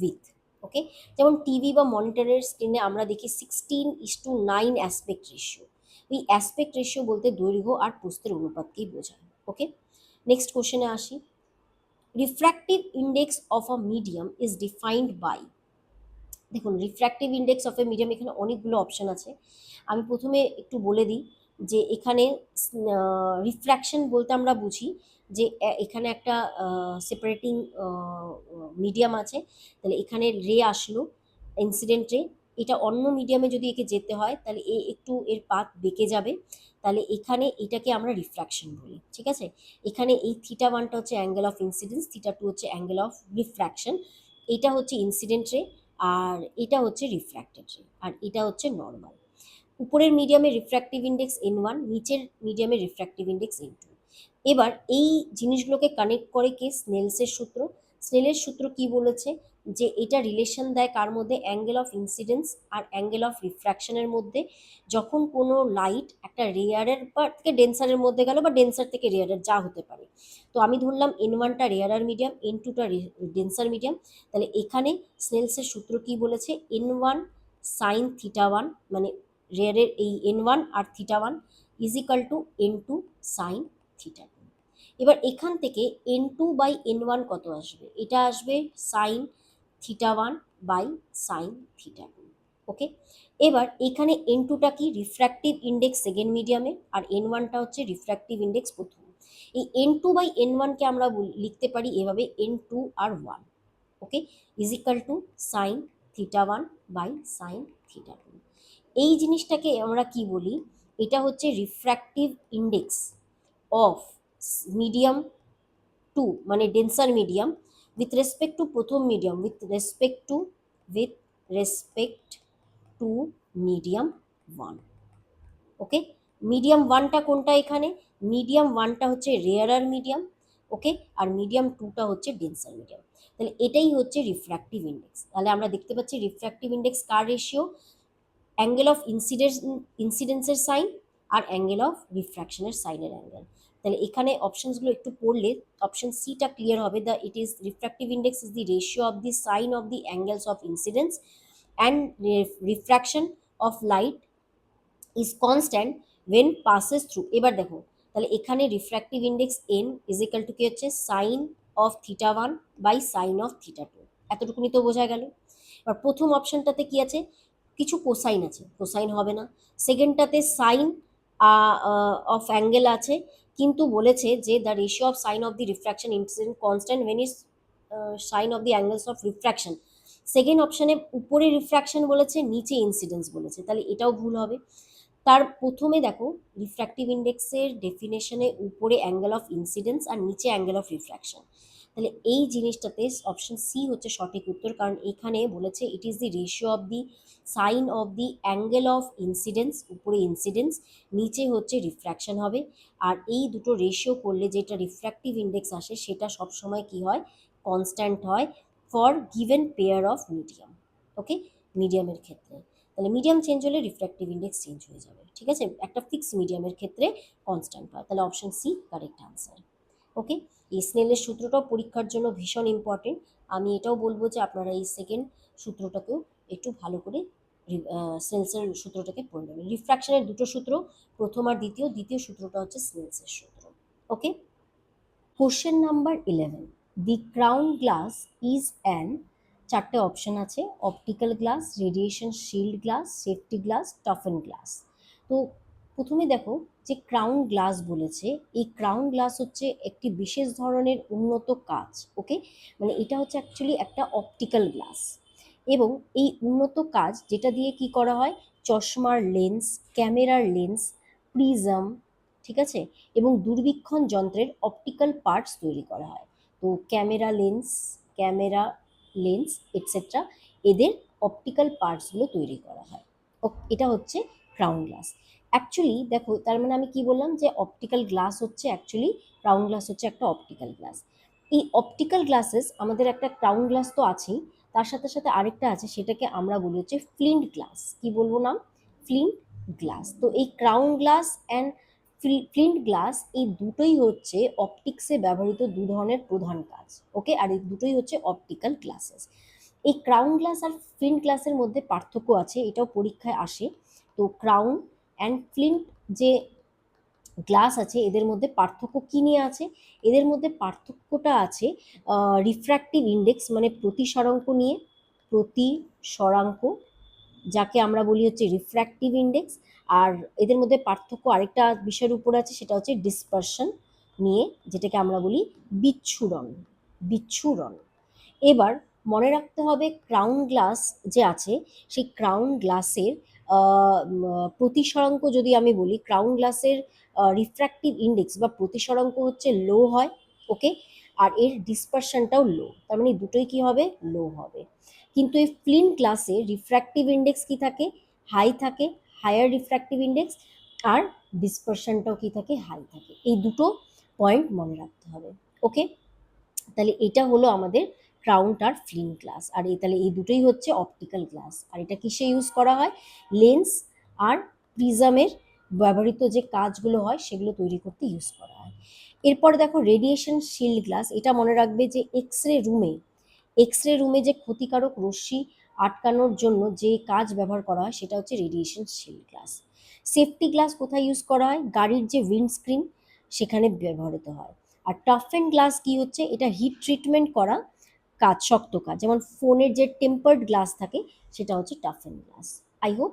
উইথ। ওকে, যেমন টিভি বা মনিটরের স্ক্রিনে আমরা দেখি 16:9 অ্যাসপেক্ট রেশিও। এই অ্যাসপেক্ট রেশিও বলতে দৈর্ঘ্য আর প্রস্থের অনুপাতকেই বোঝায়। ওকে, নেক্সট কোশ্চেনে আসি। Refractive index of a medium is defined by. দেখুন refractive index of a medium, এখানে অনেকগুলো অপশন আছে। আমি প্রথমে একটু বলে দিই যে এখানে রিফ্র্যাকশন বলতে আমরা বুঝি যে এখানে একটা সেপারেটিং মিডিয়াম আছে, তাহলে এখানে রে আসলো, ইনসিডেন্ট রে, এটা অন্য মিডিয়ামে যদি একে যেতে হয় তাহলে একটু এর পাথ বেঁকে যাবে, তাহলে এখানে এটাকে আমরা রিফ্র্যাকশন বলি, ঠিক আছে? এখানে এই θ1টা হচ্ছে অ্যাঙ্গেল অফ ইনসিডেন্স, θ2 হচ্ছে অ্যাঙ্গেল অফ রিফ্র্যাকশন, এটা হচ্ছে ইনসিডেন্ট রে, আর এটা হচ্ছে রিফ্র্যাক্টেড রে, আর এটা হচ্ছে নর্মাল। উপরের মিডিয়ামে রিফ্র্যাক্টিভ ইন্ডেক্স n1, নিচের মিডিয়ামে রিফ্র্যাক্টিভ ইন্ডেক্স n2। এবার এই জিনিসগুলোকে কানেক্ট করে কে? স্নেলসের সূত্র। স্নেলের সূত্র কি বলেছে, যে এটা রিলেশন দেয় কার মধ্যে? অ্যাঙ্গেল অফ ইনসিডেন্স আর অ্যাঙ্গেল অফ রিফ্র্যাকশনের মধ্যে। যখন কোনো লাইট একটা রেয়ারের বা থেকে ডেন্সারের মধ্যে গেল, বা ডেন্সার থেকে রেয়ারের, যা হতে পারে, তো আমি ধরলাম n1টা রেয়ারার মিডিয়াম, n2টা ডেন্সার মিডিয়াম, তাহলে এখানে স্নেলসের সূত্র কি বলেছে? n1 সাইন θ1, মানে রেয়ারের এই n1 আর θ1 is equal to n2 sine θ2। এবার এখান থেকে n2 বাই n1 কত আসবে? এটা আসবে সাইন θ1 বাই সাইন θ2। ওকে। এবার এখানে N2টা কি, রিফ্র্যাক্টিভ ইন্ডেক্স সেকেন্ড মিডিয়ামে, আর N1টা হচ্ছে রিফ্র্যাক্টিভ ইন্ডেক্স প্রথম। এই N2/N1কে আমরা লিখতে পারি এভাবে, N2 আর 1, ওকে, is equal to sine θ1 by sine θ2। এই জিনিসটাকে আমরা কি বলি, এটা হচ্ছে refractive index of medium two, মানে denser medium, with respect to প্রথম medium, with respect to medium one. Okay, medium ওয়ানটা কোনটা এখানে, মিডিয়াম ওয়ানটা হচ্ছে রেয়ারার মিডিয়াম, ওকে, আর মিডিয়াম টুটা হচ্ছে ডেন্সার মিডিয়াম। তাহলে এটাই হচ্ছে রিফ্র্যাক্টিভ ইন্ডেক্স। তাহলে আমরা দেখতে পাচ্ছি রিফ্র্যাক্টিভ ইন্ডেক্স কার রেশিও, অ্যাঙ্গেল অফ ইনসিডেন্সের সাইন আর অ্যাঙ্গেল অফ রিফ্র্যাকশনের সাইনের অ্যাঙ্গেল। তাহলে এখানে অপশনসগুলো একটু পড়লে অপশন সিটা ক্লিয়ার হবে, the it is refractive index is the ratio of the sine of the angles of incidence and refraction of light is constant when passes through. এবার দেখো, তাহলে এখানে refractive index N is equal to কি হচ্ছে, sine of θ1 by sine of θ2। এতটুকুনি তো বোঝা গেল। এবার প্রথম অপশনটাতে কি আছে, কিছু কোসাইন আছে, কোসাইন হবে না। সেকেন্ডটাতে সাইন অফ অ্যাঙ্গেল আছে, কিন্তু বলেছে যে the ratio of sine of the refraction incident constant when is sine of the angles of refraction. Second অপশনে উপরে রিফ্র্যাকশন বলেছে, নিচে ইনসিডেন্স বলেছে, তাহলে এটাও ভুল হবে। তার প্রথমে দেখো, রিফ্র্যাক্টিভ ইন্ডেক্সের ডেফিনেশনে উপরে অ্যাঙ্গেল অফ ইনসিডেন্স আর নিচে অ্যাঙ্গেল অফ রিফ্র্যাকশন। তাহলে এই জিনিসটাতে অপশন সি হচ্ছে সঠিক উত্তর, কারণ এখানে বলেছে it is the ratio of the sine of the angle of incidence, উপরে ইনসিডেন্স, নিচে হচ্ছে রিফ্র্যাকশন হবে। আর এই দুটো রেশিও করলে যেটা রিফ্র্যাক্টিভ ইন্ডেক্স আসে সেটা সবসময় কি হয়, কনস্ট্যান্ট হয় for given pair of medium. Okay, মিডিয়ামের ক্ষেত্রে। তাহলে মিডিয়াম চেঞ্জ হলে রিফ্র্যাক্টিভ ইন্ডেক্স চেঞ্জ হয়ে যাবে, ঠিক আছে, একটা ফিক্স মিডিয়ামের ক্ষেত্রে কনস্ট্যান্ট হয়। তাহলে অপশন সি কারেক্ট আনসার। ওকে, এই স্নেলের সূত্রটাও পরীক্ষার জন্য ভীষণ ইম্পর্টেন্ট। আমি এটাও বলবো যে আপনারা এই সেকেন্ড সূত্রটাকেও একটু ভালো করে স্নেলসের সূত্রটাকে পড়ে নেবেন। রিফ্র্যাকশনের দুটো সূত্র, প্রথম আর দ্বিতীয়, দ্বিতীয় সূত্রটা হচ্ছে স্নেলসের সূত্র। Okay, question number 11, the crown glass is an, চারটে অপশন আছে, optical glass, radiation shield glass, safety glass, toughen glass. তো প্রথমে দেখো, যে ক্রাউন গ্লাস বলেছে, এই ক্রাউন গ্লাস হচ্ছে একটি বিশেষ ধরনের উন্নত কাচ। ওকে, মানে এটা হচ্ছে অ্যাকচুয়ালি একটা অপটিক্যাল গ্লাস, এবং এই উন্নত কাচ যেটা দিয়ে কি করা হয়, চশমার লেন্স, ক্যামেরার লেন্স, প্রিজম, ঠিক আছে, এবং দূরবীক্ষণ যন্ত্রের অপটিক্যাল পার্টস তৈরি করা হয়। তো ক্যামেরা লেন্স এটসেট্রা, এদের অপটিক্যাল পার্টসগুলো তৈরি করা হয়। এটা হচ্ছে ক্রাউন গ্লাস। অ্যাকচুয়ালি দেখো, তার মানে আমি কি বললাম, যে অপটিক্যাল গ্লাস হচ্ছে অ্যাকচুয়ালি, ক্রাউন গ্লাস হচ্ছে একটা অপটিক্যাল গ্লাস। এই অপটিক্যাল গ্লাসেস, আমাদের একটা ক্রাউন গ্লাস তো আছেই, তার সাথে সাথে আরেকটা আছে, সেটাকে আমরা বলি হচ্ছে ফ্লিন্ট গ্লাস। কি বলবো নাম, ফ্লিন্ট গ্লাস। তো এই crown glass and Flint glass, এই দুটোই হচ্ছে অপটিক্সে ব্যবহৃত দু ধরনের প্রধান কাজ। ওকে, আর এই দুটোই হচ্ছে অপটিক্যাল গ্লাসেস। এই ক্রাউন গ্লাস আর ফ্লিন্ট গ্লাসের মধ্যে পার্থক্য আছে, এটাও পরীক্ষায় আসে। তো ক্রাউন অ্যান্ড ফ্লিন্ট যে গ্লাস আছে, এদের মধ্যে পার্থক্য কি নিয়ে আছে, এদের মধ্যে পার্থক্যটা আছে রিফ্র্যাক্টিভ ইন্ডেক্স মানে প্রতিসরাঙ্ক নিয়ে, প্রতিসরাঙ্ক, যাকে আমরা বলি হচ্ছে রিফ্র্যাক্টিভ ইন্ডেক্স। আর এদের মধ্যে পার্থক্য আরেকটা বিষয়ের উপর আছে, সেটা হচ্ছে ডিসপারশন নিয়ে, যেটাকে আমরা বলি বিচ্ছুরণ, বিচ্ছুরণ। এবার মনে রাখতে হবে, ক্রাউন গ্লাস যে আছে, সেই ক্রাউন গ্লাসের প্রতিসরাঙ্ক যদি আমি বলি, ক্রাউন গ্লাসের রিফ্র্যাক্টিভ ইন্ডেক্স বা প্রতিসরাঙ্ক হচ্ছে লো হয়। ওকে, আর এর ডিসপারশনটাও লো, তার মানে দুটোই কি হবে, লো হবে। কিন্তু এই ফ্লিন্ট গ্লাসে রিফ্র্যাক্টিভ ইন্ডেক্স কি থাকে, হাই থাকে, হায়ার রিফ্র্যাক্টিভ ইন্ডেক্স, আর ডিসপারশনটাও কি থাকে, হাই থাকে। এই দুটো পয়েন্ট মনে রাখতে হবে। ওকে, তাহলে এটা হলো আমাদের ক্রাউন আর ফ্লিন্ট গ্লাস। আর তাহলে এই দুটোই হচ্ছে অপটিক্যাল গ্লাস। আর এটা কিসে ইউজ করা হয়, লেন্স আর প্রিজমের ব্যবহৃত যে কাজগুলো হয় সেগুলো তৈরি করতে ইউজ করা হয়। এরপরে দেখো রেডিয়েশন শিল্ড গ্লাস, এটা মনে রাখবে যে এক্স রে রুমে যে ক্ষতিকারক রশ্মি আটকানোর জন্য যে কাজ ব্যবহার করা হয় সেটা হচ্ছে radiation shield glass. Safety glass কোথায় ইউজ করা হয়, গাড়ির যে উইন্ডস্ক্রিন সেখানে ব্যবহৃত হয়। আর টাফেন গ্লাস কি হচ্ছে, এটা হিট ট্রিটমেন্ট করা কাজ, শক্ত কাজ, যেমন ফোনের যে টেম্পার্ড গ্লাস থাকে সেটা হচ্ছে toughen glass. I hope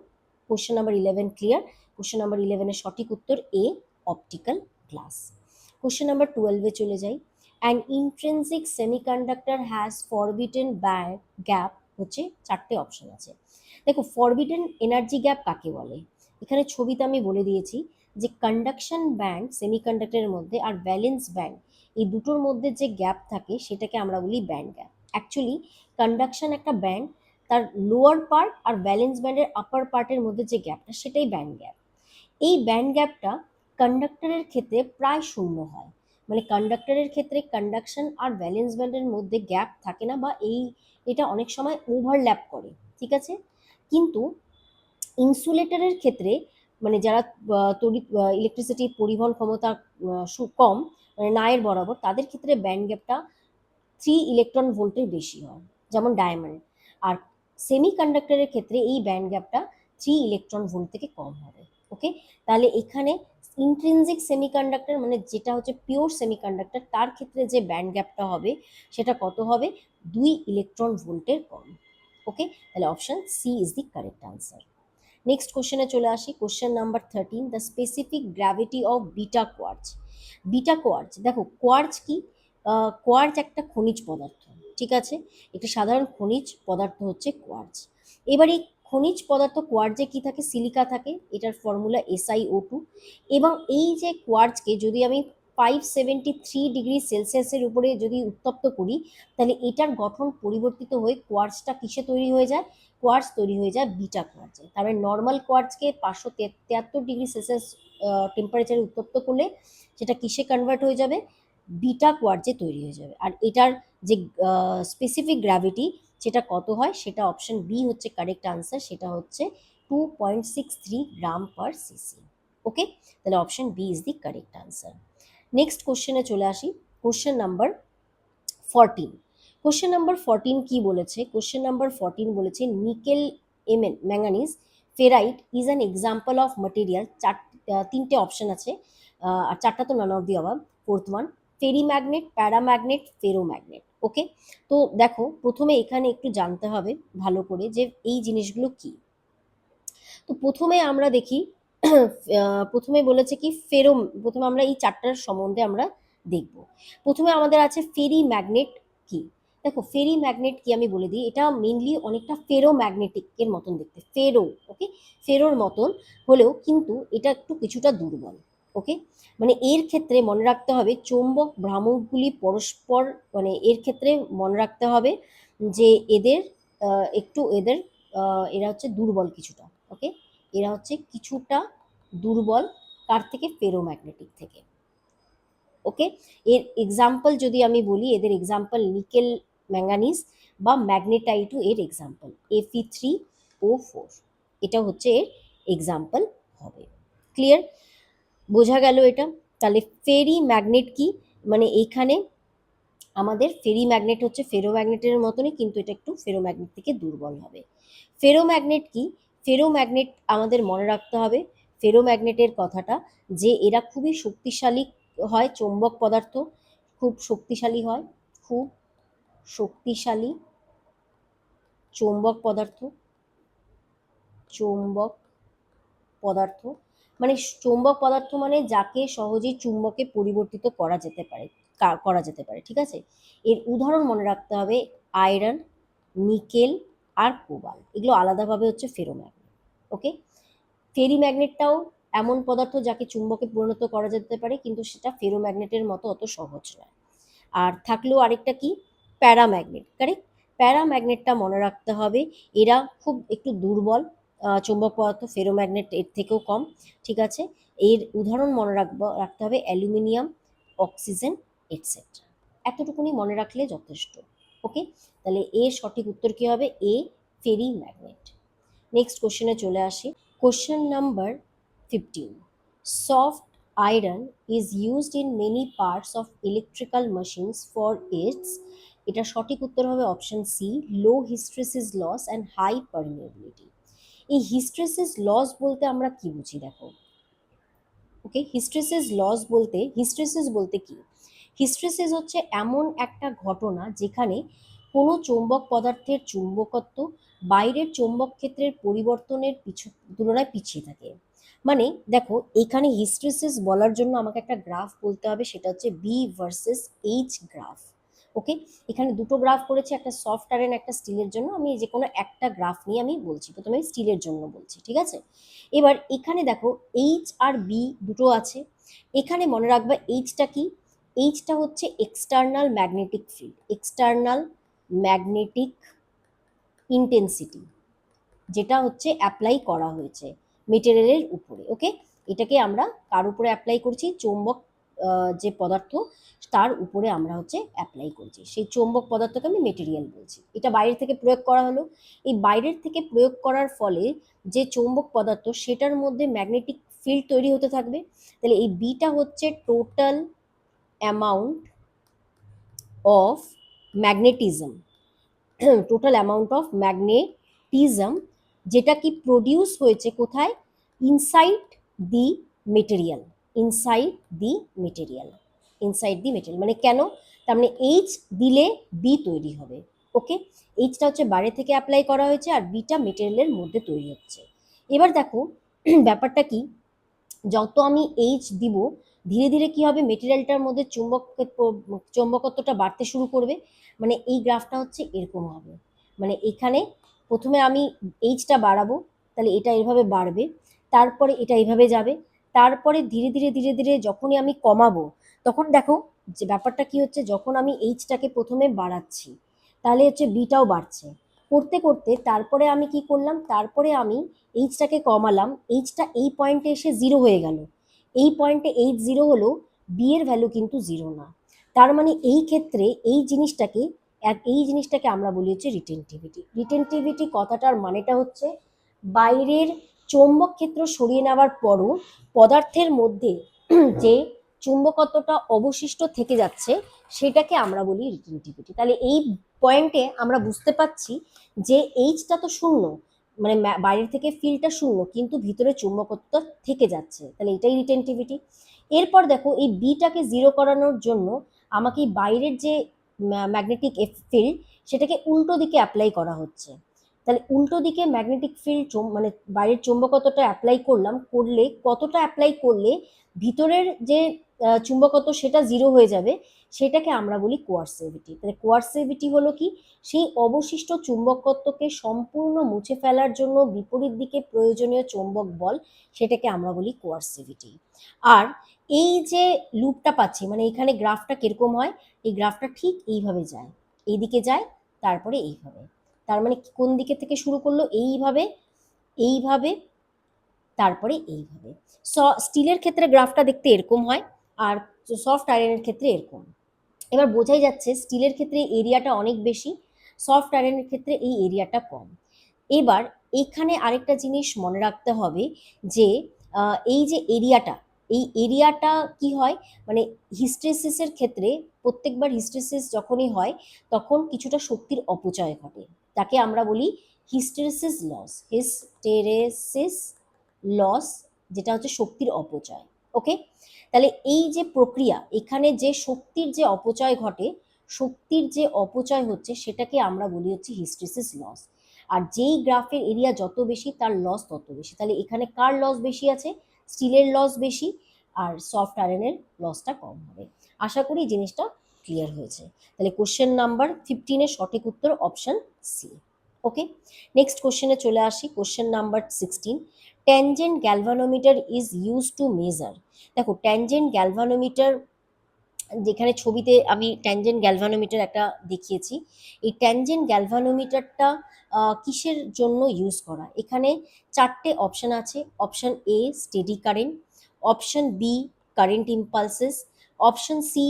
question number 11 clear. Question number 11 এর সঠিক উত্তর A, optical glass. Question number 12 চলে যাই। An intrinsic semiconductor has forbidden gap, হচ্ছে চারটে অপশন আছে। দেখো ফরবিডেন এনার্জি গ্যাপ কাকে বলে, এখানে ছবিতে আমি বলে দিয়েছি যে কন্ডাকশন ব্যান্ড সেমিকন্ডাক্টরের মধ্যে আর ভ্যালেন্স ব্যান্ড, এই দুটোর মধ্যে যে গ্যাপ থাকে সেটাকে আমরা বলি ব্যান্ড গ্যাপ। অ্যাকচুয়ালি কন্ডাকশন একটা ব্যান্ড, তার লোয়ার পার্ট আর ভ্যালেন্স ব্যান্ডের আপার পার্টের মধ্যে যে গ্যাপটা সেটাই ব্যান্ড গ্যাপ। এই ব্যান্ড গ্যাপটা কন্ডাক্টরের ক্ষেত্রে প্রায় শূন্য হয়, মানে কন্ডাক্টরের ক্ষেত্রে কন্ডাকশন আর ভ্যালেন্স ব্যান্ডের মধ্যে গ্যাপ থাকে না, বা এটা অনেক সময় ওভারল্যাপ করে, ঠিক আছে। কিন্তু ইনসুলেটরের ক্ষেত্রে, মানে যারা তড়িৎ ইলেকট্রিসিটি পরিবহন ক্ষমতা কম, মানে নায়ের বরাবর, তাদের ক্ষেত্রে ব্যান্ড গ্যাপটা 3 ইলেকট্রন ভোল্টের বেশি হয়, যেমন ডায়মন্ড। আর সেমি কন্ডাক্টরের ক্ষেত্রে এই ব্যান্ড গ্যাপটা 3 ইলেকট্রন ভোল্ট থেকে কম হবে। ওকে, তাহলে এখানে ইন্ট্রিনজিক সেমিকন্ডাক্টর মানে যেটা হচ্ছে পিওর সেমিকন্ডাক্টর, তার ক্ষেত্রে যে ব্যান্ড গ্যাপটা হবে সেটা কত হবে, 2 ইলেকট্রন ভোল্টের কম। ওকে, তাহলে option C is the correct answer. Next কোশ্চেনে চলে আসি, question number 13, the specific gravity of beta quartz. Beta quartz, দেখো কোয়ার্টজ কি, কোয়ার্টজ একটা খনিজ পদার্থ, ঠিক আছে, একটা সাধারণ খনিজ পদার্থ হচ্ছে কোয়ার্টজ। এবার এই খনিজ পদার্থ কোয়ার্টজে কি থাকে, সিলিকা থাকে, এটার ফর্মুলা SiO2। এবং এই যে কোয়ার্টজকে যদি আমি 573 ডিগ্রি সেলসিয়াসের উপরে যদি উত্তপ্ত করি, তাহলে এটার গঠন পরিবর্তিত হয়ে কোয়ার্টজটা কিসে তৈরি হয়ে যায়, কোয়ার্টজ তৈরি হয়ে যায় বিটা কোয়ার্টজে। তার মানে নর্মাল কোয়ার্টজকে 573 ডিগ্রি সেলসিয়াস টেম্পারেচারে উত্তপ্ত করলে সেটা কিসে কনভার্ট হয়ে যাবে, বিটা কোয়ার্টজে তৈরি হয়ে যাবে। আর এটার যে স্পেসিফিক গ্র্যাভিটি সেটা কত হয়, সেটা অপশন বি হচ্ছে কারেক্ট আনসার, সেটা হচ্ছে 2.63 গ্রাম/cc। ওকে, তাহলে option B is the correct answer. Next কোশ্চেনে চলে আসি, কোশ্চেন নাম্বার 14। কোশ্চেন নাম্বার 14 কি বলেছে, কোশ্চেন নাম্বার 14 বলেছে nickel manganese ferrite is an example of material. তিনটে অপশন আছে, আর চারটা তো none of the above. Fourth one, ferri magnet, paramagnet, ferromagnet. Okay, তো দেখো প্রথমে এখানে একটু জানতে হবে ভালো করে যে এই জিনিসগুলো কি। তো প্রথমে আমরা দেখি প্রথমে বলেছে কি প্রথমে আমরা এই চারটার সম্বন্ধে আমরা দেখব। প্রথমে আমাদের আছে ফেরি ম্যাগনেট কি। দেখো ফেরি ম্যাগনেট কি আমি বলে দিই, এটা মেইনলি অনেকটা ফেরো ম্যাগনেটিকের মতন দেখতে, ফেরো, ওকে, ফেরোর মতন হলেও কিন্তু এটা একটু কিছুটা দুর্বল। ওকে, মানে এর ক্ষেত্রে মনে রাখতে হবে চৌম্বক ভ্রামকগুলি পরস্পর, মানে এর ক্ষেত্রে মনে রাখতে হবে যে এদের এরা হচ্ছে দুর্বল কিছুটা। ওকে, এরা হচ্ছে কিছুটা দুর্বল, কার থেকে, ফেরোম্যাগনেটিক থেকে। ওকে, এর এক্সাম্পল যদি আমি বলি, এদের এক্সাম্পল নিকেল ম্যাঙ্গানিজ বা ম্যাগনেটাইটও এর এক্সাম্পল, Fe3O4, এটা হচ্ছে এর এক্সাম্পল হবে। ক্লিয়ার, বোঝা গেল এটা। তাহলে ফেরি ম্যাগনেট কি, মানে এইখানে আমাদের ফেরি ম্যাগনেট হচ্ছে ফেরোম্যাগনেটের মতনই, কিন্তু এটা একটু ফেরোম্যাগনেট থেকে দুর্বল হবে। ফেরোম্যাগনেট কি, ফেরোম্যাগনেট আমাদের মনে রাখতে হবে ফেরোম্যাগনেটের কথাটা, যে এরা খুবই শক্তিশালী হয়, চৌম্বক পদার্থ, খুব শক্তিশালী হয়, খুব শক্তিশালী চৌম্বক পদার্থ, চৌম্বক পদার্থ মানে চৌম্বক পদার্থ মানে যাকে সহজেই চুম্বকে পরিবর্তিত করা যেতে পারে, ঠিক আছে। এর উদাহরণ মনে রাখতে হবে আয়রন, নিকেল আর কোবাল্ট, এগুলো আলাদাভাবে হচ্ছে ফেরোম্যাগনেট। ওকে, ফেরি ম্যাগনেটটাও এমন পদার্থ যাকে চুম্বকে পরিণত করা যেতে পারে, কিন্তু সেটা ফেরোম্যাগনেটের মতো অত সহজ নয়। আর থাকলেও আরেকটা কি, প্যারাম্যাগনেট, কারেক্ট। প্যারাম্যাগনেটটা মনে রাখতে হবে এরা খুব একটু দুর্বল চৌম্বক পদার্থ, ফেরোম্যাগনেট এর থেকেও কম, ঠিক আছে। এর উদাহরণ মনে রাখতে হবে অ্যালুমিনিয়াম, অক্সিজেন, এটসেট্রা। এতটুকুনি মনে রাখলে যথেষ্ট। ওকে, তাহলে এর সঠিক উত্তর কি হবে, এ, ফেরি ম্যাগনেট। নেক্সট কোশ্চেনে চলে আসি, question number 15, soft iron is used in many parts of electrical machines for its, এটা সঠিক উত্তর হবে option C, low hysteresis loss and high permeability. এই হিস্ট্রেসিস লস বলতে আমরা কি বুঝি দেখো। ওকে, হিস্ট্রেসিস বলতে কি, হিস্ট্রেসিস হচ্ছে এমন একটা ঘটনা যেখানে কোনো চৌম্বক পদার্থের চুম্বকত্ব বাইরের চৌম্বক ক্ষেত্রের পরিবর্তনের তুলনায় পিছিয়ে থাকে। মানে দেখো, এখানে হিস্টেরিসিস বলার জন্য আমাকে একটা গ্রাফ বলতে হবে, সেটা হচ্ছে বি ভার্সেস এইচ গ্রাফ। ওকে, এখানে দুটো গ্রাফ করেছে, একটা সফট আয়রন একটা স্টিলের জন্য। আমি যে কোনো একটা গ্রাফ নিয়ে আমি বলছি, প্রথমে আমি স্টিলের জন্য বলছি, ঠিক আছে? এবার এখানে দেখো এইচ আর বি দুটো আছে। এখানে মনে রাখবা এইচটা কি, এইচটা হচ্ছে external magnetic field, external magnetic intensity, যেটা হচ্ছে অ্যাপ্লাই করা হয়েছে মেটেরিয়ালের উপরে। ওকে, এটাকে আমরা কার উপরে অ্যাপ্লাই করছি, চৌম্বক যে পদার্থ তার উপরে আমরা হচ্ছে অ্যাপ্লাই করছি, সেই চৌম্বক পদার্থকে আমি মেটেরিয়াল বলছি। এটা বাইরের থেকে প্রয়োগ করা হলো। এই বাইরের থেকে প্রয়োগ করার ফলে যে চৌম্বক পদার্থ সেটার মধ্যে ম্যাগনেটিক ফিল্ড তৈরি হতে থাকবে। তাহলে এই বিটা হচ্ছে total amount of magnetism, total amount of magnetism, যেটা কি প্রডিউস হয়েছে কোথায়, ইনসাইড দি মেটেরিয়াল, ইনসাইড দি মেটেরিয়াল, ইনসাইড দি মেটেরিয়াল। মানে কেন, তার মানে এইচ দিলে বি তৈরি হবে। ওকে, এইচটা হচ্ছে বাইরে থেকে অ্যাপ্লাই করা হয়েছে আর বিটা মেটেরিয়ালের মধ্যে তৈরি হচ্ছে। এবার দেখো ব্যাপারটা কি, যত আমি এইচ দিব ধীরে ধীরে কি হবে, মেটেরিয়ালটার মধ্যে চৌম্বকত্বটা বাড়তে শুরু করবে। মানে এই গ্রাফটা হচ্ছে এরকম হবে, মানে এখানে প্রথমে আমি এইচটা বাড়াবো, তাহলে এটা এভাবে বাড়বে, তারপরে এটা এইভাবে যাবে, তারপরে ধীরে ধীরে ধীরে ধীরে যখনই আমি কমাবো, তখন দেখো যে ব্যাপারটা কি হচ্ছে, যখন আমি এইচটাকে প্রথমে বাড়াচ্ছি তাহলে হচ্ছে বিটাও বাড়ছে, করতে করতে তারপরে আমি কি করলাম, তারপরে আমি এইচটাকে কমালাম, এইচটা এই পয়েন্টে এসে জিরো হয়ে গেল, এই পয়েন্টে এইচ জিরো হলো, বি এর ভ্যালু কিন্তু জিরো না। তার মানে এই ক্ষেত্রে এই জিনিসটাকে আমরা বলি হচ্ছে রিটেনটিভিটি। রিটেনটিভিটি কথাটার মানেটা হচ্ছে বাইরের চৌম্বক ক্ষেত্র সরিয়ে নেওয়ার পরও পদার্থের মধ্যে যে চুম্বকত্বটা অবশিষ্ট থেকে যাচ্ছে সেটাকে আমরা বলি রিটেনটিভিটি। তাহলে এই পয়েন্টে আমরা বুঝতে পাচ্ছি যে এইচটা তো শূন্য, মানে বাইরের থেকে ফিল্ডটা শূন্য কিন্তু ভিতরে চুম্বকত্ব থেকে যাচ্ছে, তাহলে এটাই রিটেনটিভিটি। এরপর দেখো এই বিটাকে জিরো করানোর জন্য আমাকে বাইরের যে ম্যাগনেটিক ফিল্ড সেটাকে উল্টো দিকে অ্যাপ্লাই করা হচ্ছে। তাহলে উল্টো দিকে ম্যাগনেটিক ফিল্ড মানে বাইরের চুম্বকত্বটা অ্যাপ্লাই করলাম, করলে কতটা অ্যাপ্লাই করলে ভিতরের যে চুম্বকত্ব সেটা জিরো হয়ে যাবে, সেটাকে আমরা বলি কোয়ারসিভিটি। তাহলে কোয়ারসিভিটি হলো কি, সেই অবশিষ্ট চুম্বকত্বকে সম্পূর্ণ মুছে ফেলার জন্য বিপরীত দিকে প্রয়োজনীয় চৌম্বক বল, সেটাকে আমরা বলি কোয়ারসিভিটি। আর এই যে লুপটা পাচ্ছি, মানে এখানে গ্রাফটা কিরকম হয়, এই গ্রাফটা ঠিক এইভাবে যায়, এইদিকে যায়, তারপরে এইভাবে। তার মানে কোন দিকে থেকে শুরু করলো, এইভাবে, এইভাবে, তারপরে এইভাবে। স্টিলের ক্ষেত্রে গ্রাফটা দেখতে এরকম হয়, আর সফট আয়রনের ক্ষেত্রে এরকম। এবার বোঝাই যাচ্ছে স্টিলের ক্ষেত্রে এরিয়াটা অনেক বেশি, সফট আয়রনের ক্ষেত্রে এই এরিয়াটা কম। এবার এখানে আরেকটা জিনিস মনে রাখতে হবে যে এই যে এরিয়াটা, এই এরিয়াটা কি হয়, মানে হিস্টেরিসিসের ক্ষেত্রে প্রত্যেকবার হিস্টেরিসিস যখনই হয় তখন কিছুটা শক্তির অপচয় ঘটে, তাকে আমরা বলি হিস্টেরিসিস লস, হিস্টেরেসিস লস, যেটা হচ্ছে শক্তির অপচয়। ওকে, তাহলে এই যে প্রক্রিয়া, এখানে যে শক্তির যে অপচয় ঘটে, শক্তির যে অপচয় হচ্ছে সেটাকে আমরা বলি হচ্ছে হিস্টেরিসিস লস। আর যেই গ্রাফের এরিয়া যত বেশি তার লস তত বেশি। তাহলে এখানে কার লস বেশি আছে, স্টিলের লস বেশি, আর সফট আয়রনের লসটা কম হবে। আশা করি জিনিসটা ক্লিয়ার হয়েছে। তাহলে কোশ্চেন নাম্বার 15-এর সঠিক উত্তর অপশন সি। ওকে, নেক্সট কোশ্চেনে চলে আসি, question number 16। Tangent galvanometer is use to measure. দেখো ট্যানজেন্ট গ্যালভানোমিটার, যেখানে ছবিতে আমি ট্যানজেন্ট গ্যালভানোমিটার একটা দেখিয়েছি, এই ট্যানজেন্ট গ্যালভানোমিটারটা কিসের জন্য ইউজ করা, এখানে চারটে অপশন আছে। Option A steady current, option B current impulses, option C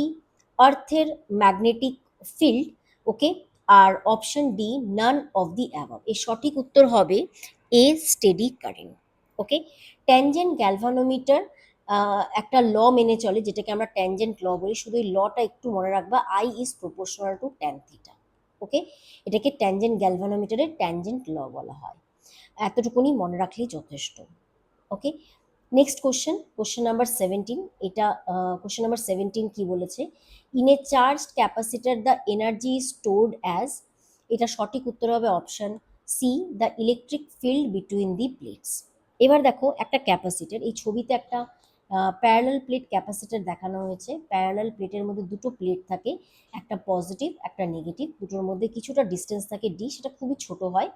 আর্থের ম্যাগনেটিক ফিল্ড, ওকে, আর option D none of the above. এর সঠিক উত্তর হবে A steady current. Okay, tangent galvanometer একটা ল মেনে চলে যেটাকে আমরা ট্যানজেন্ট ল বলি, শুধু এই লটা একটু মনে রাখবা, I is proportional to tan theta. Okay, এটাকে ট্যানজেন্ট গ্যালভানোমিটারের ট্যানজেন্ট ল বলা হয়, এতটুকুনি মনে রাখলেই যথেষ্ট। Okay, next question, question number 17। এটা কোশ্চেন নাম্বার 17 কি বলেছে, in a charged capacitor the energy is stored as এটা সঠিক উত্তর হবে option C, the electric field between the plates. এবার দেখো একটা ক্যাপাসিটর, এই ছবিতে একটা প্যারালাল প্লেট ক্যাপাসিটর দেখানো হয়েছে। প্যারালাল প্লেটের মধ্যে দুটো প্লেট থাকে, একটা পজিটিভ একটা নেগেটিভ, দুটোর মধ্যে কিছুটা ডিস্টেন্স থাকে ডি, সেটা খুবই ছোট হয়।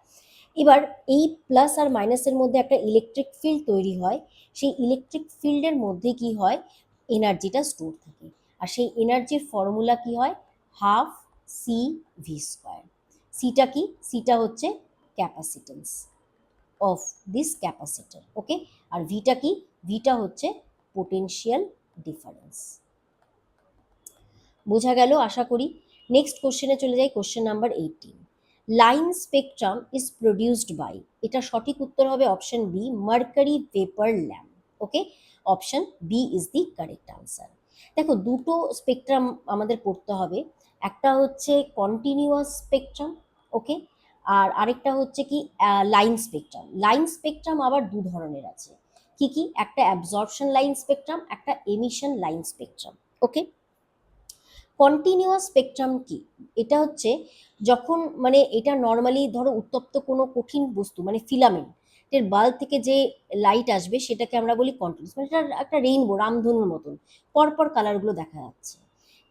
এবার এই প্লাস আর মাইনাসের মধ্যে একটা ইলেকট্রিক ফিল্ড তৈরি হয়, সেই ইলেকট্রিক ফিল্ডের মধ্যে কি হয়, এনার্জিটা স্টোর থাকে, আর সেই এনার্জির ফর্মুলা কি হয়, হাফ সি ভি স্কোয়ার। সিটা কি, সিটা হচ্ছে ক্যাপাসিটেন্স অফ দিস ক্যাপাসিটর, ওকে। আর ভিটা কি, ভিটা হচ্ছে পোটেনশিয়াল ডিফারেন্স। বোঝা গেল আশা করি। নেক্সট কোশ্চেনে চলে যাই, question number 18। Line spectrum is produced by, এটা সঠিক উত্তর হবে option B, mercury vapour lamp, okay. Option B is the correct answer. দেখো দুটো স্পেকট্রাম আমাদের পড়তে হবে, একটা হচ্ছে কন্টিনিউয়াস স্পেকট্রাম, ওকে, আর আরেকটা হচ্ছে কি লাইন স্পেকট্রাম। লাইন স্পেকট্রাম আবার দু ধরনের আছে, কি কি, একটা অ্যাবজর্পশন লাইন স্পেকট্রাম, একটা এমিশন লাইন স্পেকট্রাম, ওকে। কন্টিনিউয়াস স্পেকট্রাম কি, এটা হচ্ছে যখন মানে এটা নর্মালি ধরো উত্তপ্ত কোনো কঠিন বস্তু মানে ফিলামেন্টের বাল্ব থেকে যে লাইট আসবে সেটাকে আমরা বলি কন্টিনিউয়াস, মানে এটা একটা রেইনবো রামধনুর মতন পরপর কালারগুলো দেখা যাচ্ছে।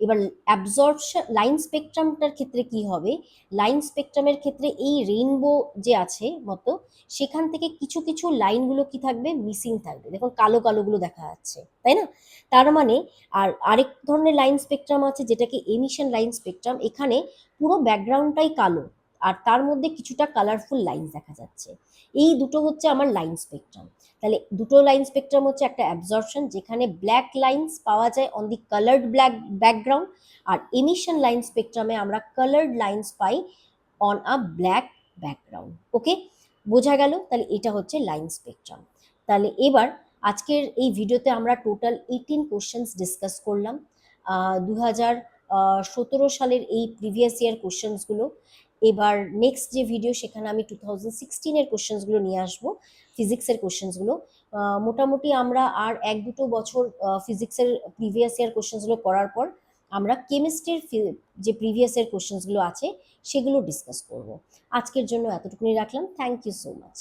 এবার অ্যাবজর্পশন লাইন স্পেকট্রামটার ক্ষেত্রে কি হবে, লাইন স্পেকট্রামের ক্ষেত্রে এই রেইনবো যে আছে মতো সেখান থেকে কিছু কিছু লাইনগুলো কি থাকবে, মিসিং থাকবে, দেখুন কালো কালোগুলো দেখা যাচ্ছে, তাই না। তার মানে আর আরেক ধরনের লাইন স্পেকট্রাম আছে যেটাকে এমিশন লাইন স্পেকট্রাম, এখানে পুরো ব্যাকগ্রাউন্ডটাই কালো আর তার মধ্যে কিছুটা কালারফুল লাইন দেখা যাচ্ছে। এই দুটো হচ্ছে আমার লাইন স্পেকট্রাম। তাহলে দুটো লাইন স্পেকট্রাম হচ্ছে, একটা অ্যাবজর্পশন যেখানে ব্ল্যাক লাইন্স পাওয়া যায় on the coloured black background, আর এমিশন লাইন স্পেকট্রামে আমরা কালার্ড লাইন্স পাই on a black background, okay. বোঝা গেল, তাহলে এটা হচ্ছে লাইন স্পেকট্রাম। তাহলে এবার আজকের এই ভিডিওতে আমরা টোটাল 18 কোশ্চেন্স ডিসকাস করলাম 2017 সালের এই প্রিভিয়াস ইয়ার কোশ্চেন্সগুলো। এবার নেক্সট যে ভিডিও সেখানে আমি 2016-এর কোশ্চেন্সগুলো নিয়ে আসবো, ফিজিক্সের কোশ্চেন্সগুলো। মোটামুটি আমরা আর এক দুটো বছর ফিজিক্সের প্রিভিয়াস ইয়ার কোশ্চেন্সগুলো করার পর আমরা কেমিস্ট্রির যে প্রিভিয়াস ইয়ার কোশ্চেন্সগুলো আছে সেগুলো ডিসকাস করব। আজকের জন্য এতটুকুনি রাখলাম, থ্যাংক ইউ সো মাচ।